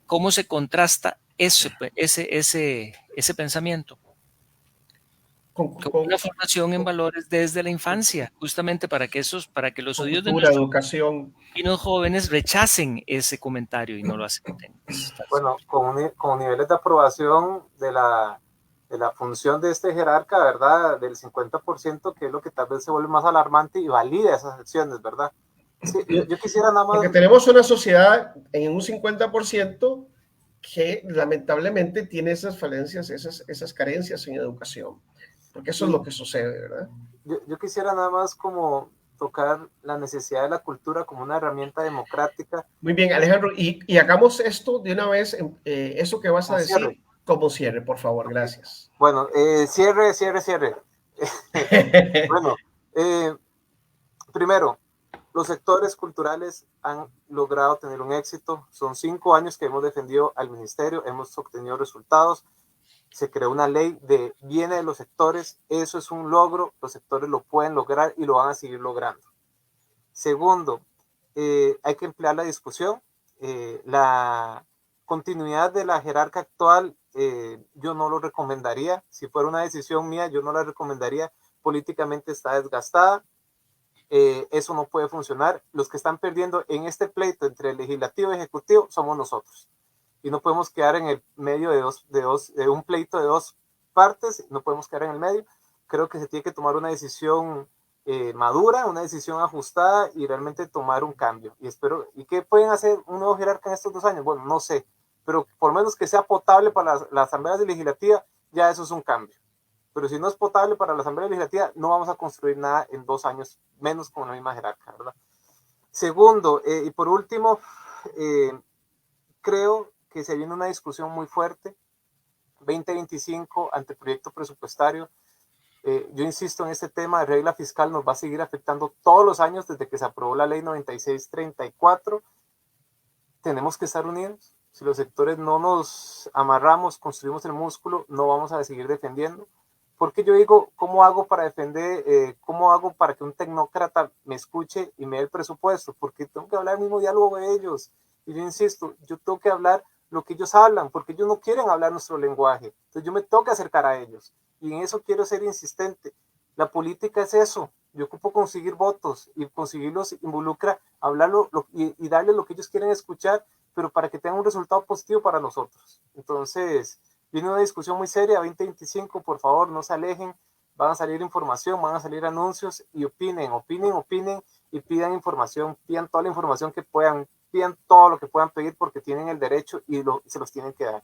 ¿cómo se contrasta ese pensamiento? Con una formación en valores desde la infancia, justamente para que los oídos de nuestra educación y los jóvenes rechacen ese comentario y no lo acepten. Bueno, con niveles de aprobación de la función de este jerarca, ¿verdad? Del 50%, que es lo que tal vez se vuelve más alarmante y valida esas acciones, ¿verdad? Sí, yo quisiera nada más... Porque tenemos una sociedad en un 50% que lamentablemente tiene esas falencias, esas carencias en educación. Porque eso es lo que sucede, ¿verdad? Yo quisiera nada más como tocar la necesidad de la cultura como una herramienta democrática. Muy bien, Alejandro, y hagamos esto de una vez, eso que vas a decir, cierre. Como cierre, por favor, gracias. Bueno, cierre. Bueno, primero, los sectores culturales han logrado tener un éxito. Son 5 años que hemos defendido al ministerio, hemos obtenido resultados. Se creó una ley de bienes de los sectores. Eso es un logro. Los sectores lo pueden lograr y lo van a seguir logrando. Segundo, hay que emplear la discusión. La continuidad de la jerarca actual, yo no lo recomendaría. Si fuera una decisión mía, yo no la recomendaría. Políticamente está desgastada. Eso no puede funcionar. Los que están perdiendo en este pleito entre el legislativo y el ejecutivo somos nosotros. Y no podemos quedar en el medio de un pleito de dos partes, no podemos quedar en el medio. Creo que se tiene que tomar una decisión madura, una decisión ajustada y realmente tomar un cambio. ¿Y qué pueden hacer un nuevo jerarca en estos 2 años? Bueno, no sé, pero por lo menos que sea potable para la Asamblea Legislativa, ya eso es un cambio. Pero si no es potable para la Asamblea Legislativa, no vamos a construir nada en 2 años, menos con la misma jerarca, ¿verdad? Segundo, y por último, creo que se viene una discusión muy fuerte, 2025, anteproyecto presupuestario. Yo insisto en este tema de regla fiscal, nos va a seguir afectando todos los años desde que se aprobó la ley 9634. Tenemos que estar unidos. Si los sectores no nos amarramos, construimos el músculo, no vamos a seguir defendiendo. Porque yo digo, ¿cómo hago para defender, cómo hago para que un tecnócrata me escuche y me dé el presupuesto? Porque tengo que hablar el mismo diálogo de ellos. Y yo insisto, yo tengo que hablar lo que ellos hablan, porque ellos no quieren hablar nuestro lenguaje. Entonces yo me tengo que acercar a ellos. Y en eso quiero ser insistente. La política es eso. Yo ocupo conseguir votos y conseguirlos involucra hablarlo y darle lo que ellos quieren escuchar, pero para que tengan un resultado positivo para nosotros. Entonces, viene una discusión muy seria, 2025, por favor, no se alejen. Van a salir información, van a salir anuncios y opinen y pidan información, pidan toda la información que puedan, pidan todo lo que puedan pedir porque tienen el derecho y se los tienen que dar.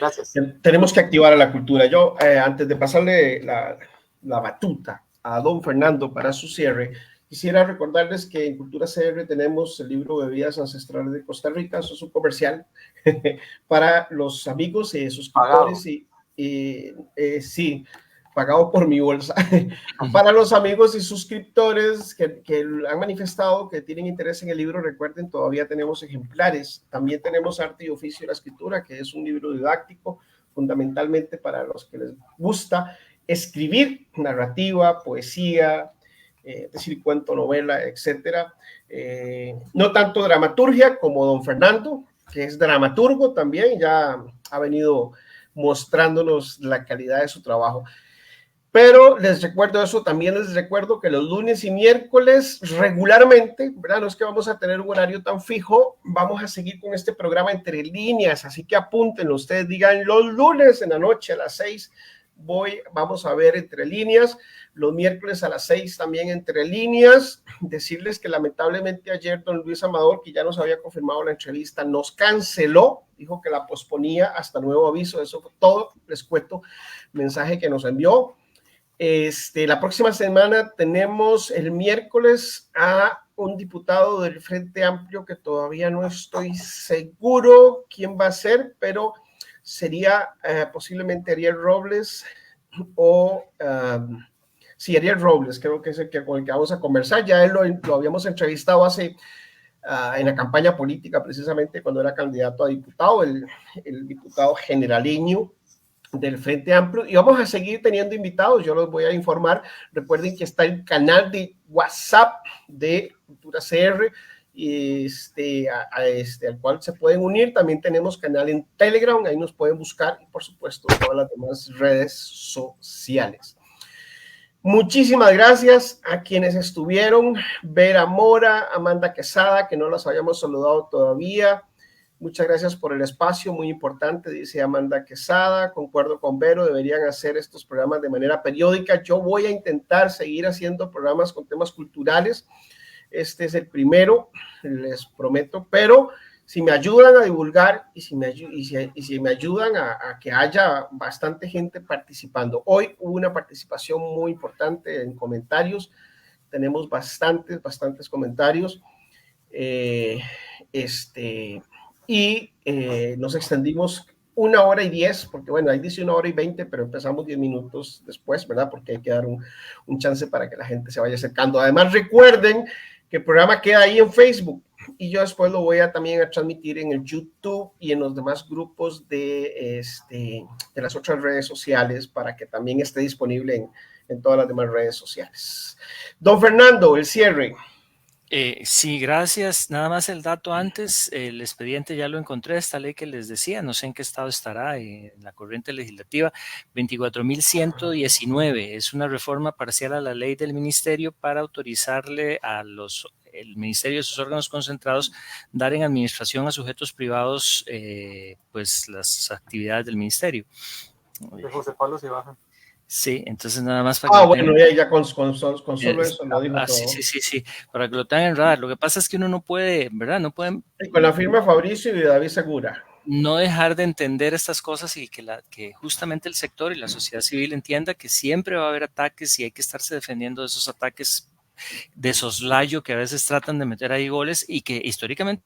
Gracias. Tenemos que activar a la cultura. Yo, antes de pasarle la batuta a don Fernando para su cierre, quisiera recordarles que en Cultura CR tenemos el libro Bebidas Ancestrales de Costa Rica. Eso es un comercial para los amigos y suscriptores. Sí, pagado por mi bolsa. Para los amigos y suscriptores que han manifestado que tienen interés en el libro, recuerden, todavía tenemos ejemplares. También tenemos Arte y Oficio de la Escritura, que es un libro didáctico, fundamentalmente para los que les gusta escribir narrativa, poesía, decir cuento, novela, etcétera. No tanto dramaturgia como don Fernando, que es dramaturgo también, ya ha venido mostrándonos la calidad de su trabajo. Pero les recuerdo eso, también les recuerdo que los lunes y miércoles regularmente, ¿verdad? No es que vamos a tener un horario tan fijo, vamos a seguir con este programa Entre Líneas, así que apúntenlo, ustedes digan los lunes en la noche a las 6, vamos a ver Entre Líneas, los miércoles a las 6 también Entre Líneas. Decirles que lamentablemente ayer don Luis Amador, que ya nos había confirmado la entrevista, nos canceló, dijo que la posponía hasta nuevo aviso. Eso fue todo, les cuento, mensaje que nos envió. La próxima semana tenemos el miércoles a un diputado del Frente Amplio que todavía no estoy seguro quién va a ser, pero sería posiblemente Ariel Robles o sí, Ariel Robles, creo que es el que, con el que vamos a conversar. Ya él lo habíamos entrevistado hace en la campaña política, precisamente cuando era candidato a diputado, el diputado generaleño del Frente Amplio, y vamos a seguir teniendo invitados, yo los voy a informar. Recuerden que está el canal de WhatsApp de Cultura CR, al cual se pueden unir. También tenemos canal en Telegram, ahí nos pueden buscar, y por supuesto todas las demás redes sociales. Muchísimas gracias a quienes estuvieron: Vera Mora, Amanda Quesada, que no las habíamos saludado todavía. Muchas gracias por el espacio, muy importante, dice Amanda Quesada. Concuerdo con Vero, deberían hacer estos programas de manera periódica. Yo voy a intentar seguir haciendo programas con temas culturales. Este es el primero, les prometo, pero si me ayudan a divulgar y si me ayudan a que haya bastante gente participando. Hoy hubo una participación muy importante en comentarios, tenemos bastantes comentarios. Y nos extendimos 1 hora y 10, porque bueno, ahí dice 1 hora y 20, pero empezamos 10 minutos después, ¿verdad? Porque hay que dar un chance para que la gente se vaya acercando. Además, recuerden que el programa queda ahí en Facebook y yo después lo voy a también a transmitir en el YouTube y en los demás grupos de las otras redes sociales para que también esté disponible en todas las demás redes sociales. Don Fernando, el cierre. Sí, gracias. Nada más el dato antes, el expediente ya lo encontré, esta ley que les decía, no sé en qué estado estará en la corriente legislativa, 24.119, es una reforma parcial a la ley del ministerio para autorizarle a el ministerio y sus órganos concentrados dar en administración a sujetos privados pues las actividades del ministerio. De José Pablo Cibaja. Sí, entonces nada más para que bueno, ya con solo eso lo dijo todo. Sí, para que lo tengan en radar. Lo que pasa es que uno no puede, ¿verdad? No pueden... Con la firma Fabricio y David Segura. No dejar de entender estas cosas y que justamente el sector y la sociedad civil entienda que siempre va a haber ataques y hay que estarse defendiendo de esos ataques de soslayo que a veces tratan de meter ahí goles y que históricamente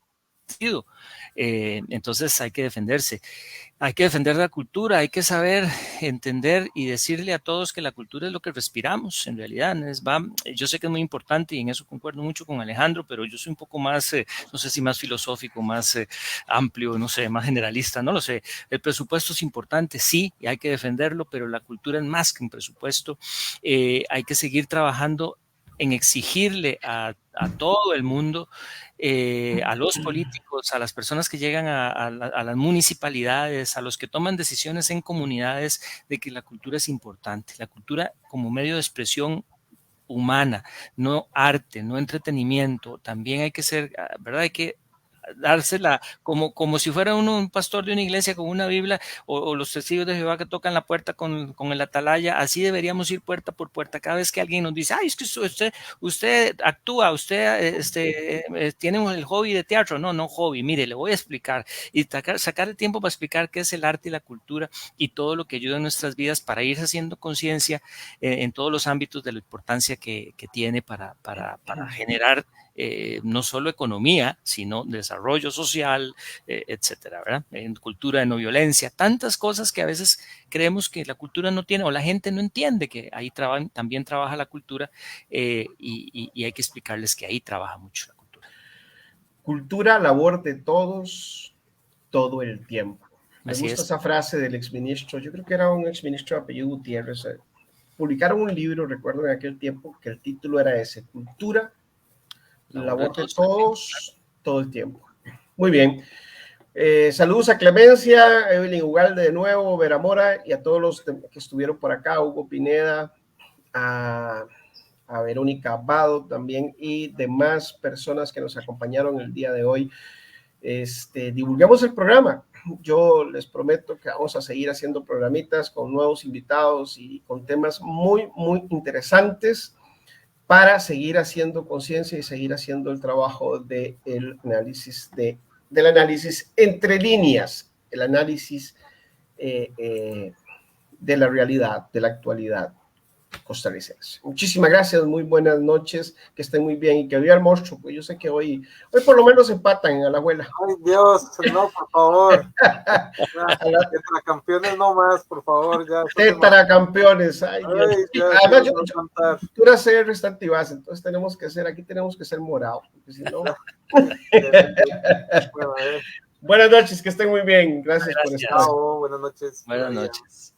ha sido. Entonces hay que defenderse. Hay que defender la cultura, hay que saber entender y decirle a todos que la cultura es lo que respiramos, en realidad. Yo sé que es muy importante y en eso concuerdo mucho con Alejandro, pero yo soy un poco más, no sé si más filosófico, más amplio, no sé, más generalista, no lo sé. El presupuesto es importante, sí, y hay que defenderlo, pero la cultura es más que un presupuesto. Hay que seguir trabajando en exigirle a todo el mundo, a los políticos, a las personas que llegan a las municipalidades, a los que toman decisiones en comunidades, de que la cultura es importante. La cultura como medio de expresión humana, no arte, no entretenimiento. También hay que ser, ¿verdad? Hay que dársela como si fuera uno un pastor de una iglesia con una Biblia, o los testigos de Jehová que tocan la puerta con el atalaya. Así deberíamos ir puerta por puerta. Cada vez que alguien nos dice, ay, es que usted actúa, usted tiene el hobby de teatro. No hobby, mire, le voy a explicar, y sacar el tiempo para explicar qué es el arte y la cultura y todo lo que ayuda en nuestras vidas, para ir haciendo conciencia en todos los ámbitos de la importancia que tiene para generar no solo economía, sino desarrollo social, etcétera, ¿verdad? En cultura de no violencia, tantas cosas que a veces creemos que la cultura no tiene, o la gente no entiende que ahí también trabaja la cultura, y hay que explicarles que ahí trabaja mucho la cultura. Cultura, labor de todos, todo el tiempo. Me Así gusta es. esa frase del exministro, yo creo que era un exministro de apellido Gutiérrez. Publicaron un libro, recuerdo en aquel tiempo, que el título era ese, Cultura, labor de todos, todo el tiempo. Muy bien. Saludos a Clemencia, Evelyn Ugalde de nuevo, Vera Mora, y a todos los que estuvieron por acá, Hugo Pineda, a Verónica Abado también, y demás personas que nos acompañaron el día de hoy. Divulguemos el programa. Yo les prometo que vamos a seguir haciendo programitas con nuevos invitados y con temas muy, muy interesantes para seguir haciendo conciencia y seguir haciendo el trabajo del análisis, del análisis entre líneas, el análisis de la realidad, de la actualidad costarricense. Muchísimas gracias, muy buenas noches, que estén muy bien y que viva el monstruo, pues yo sé que hoy por lo menos empatan a la abuela. Ay Dios, no, por favor. Tetracampeones no más, por favor. Tetracampeones, ay Dios. Ay, Además, cultura CR está antivas, entonces tenemos que ser morados, porque si no... Buenas noches, que estén muy bien. Gracias por estar. Chao, buenas noches. Buenas noches.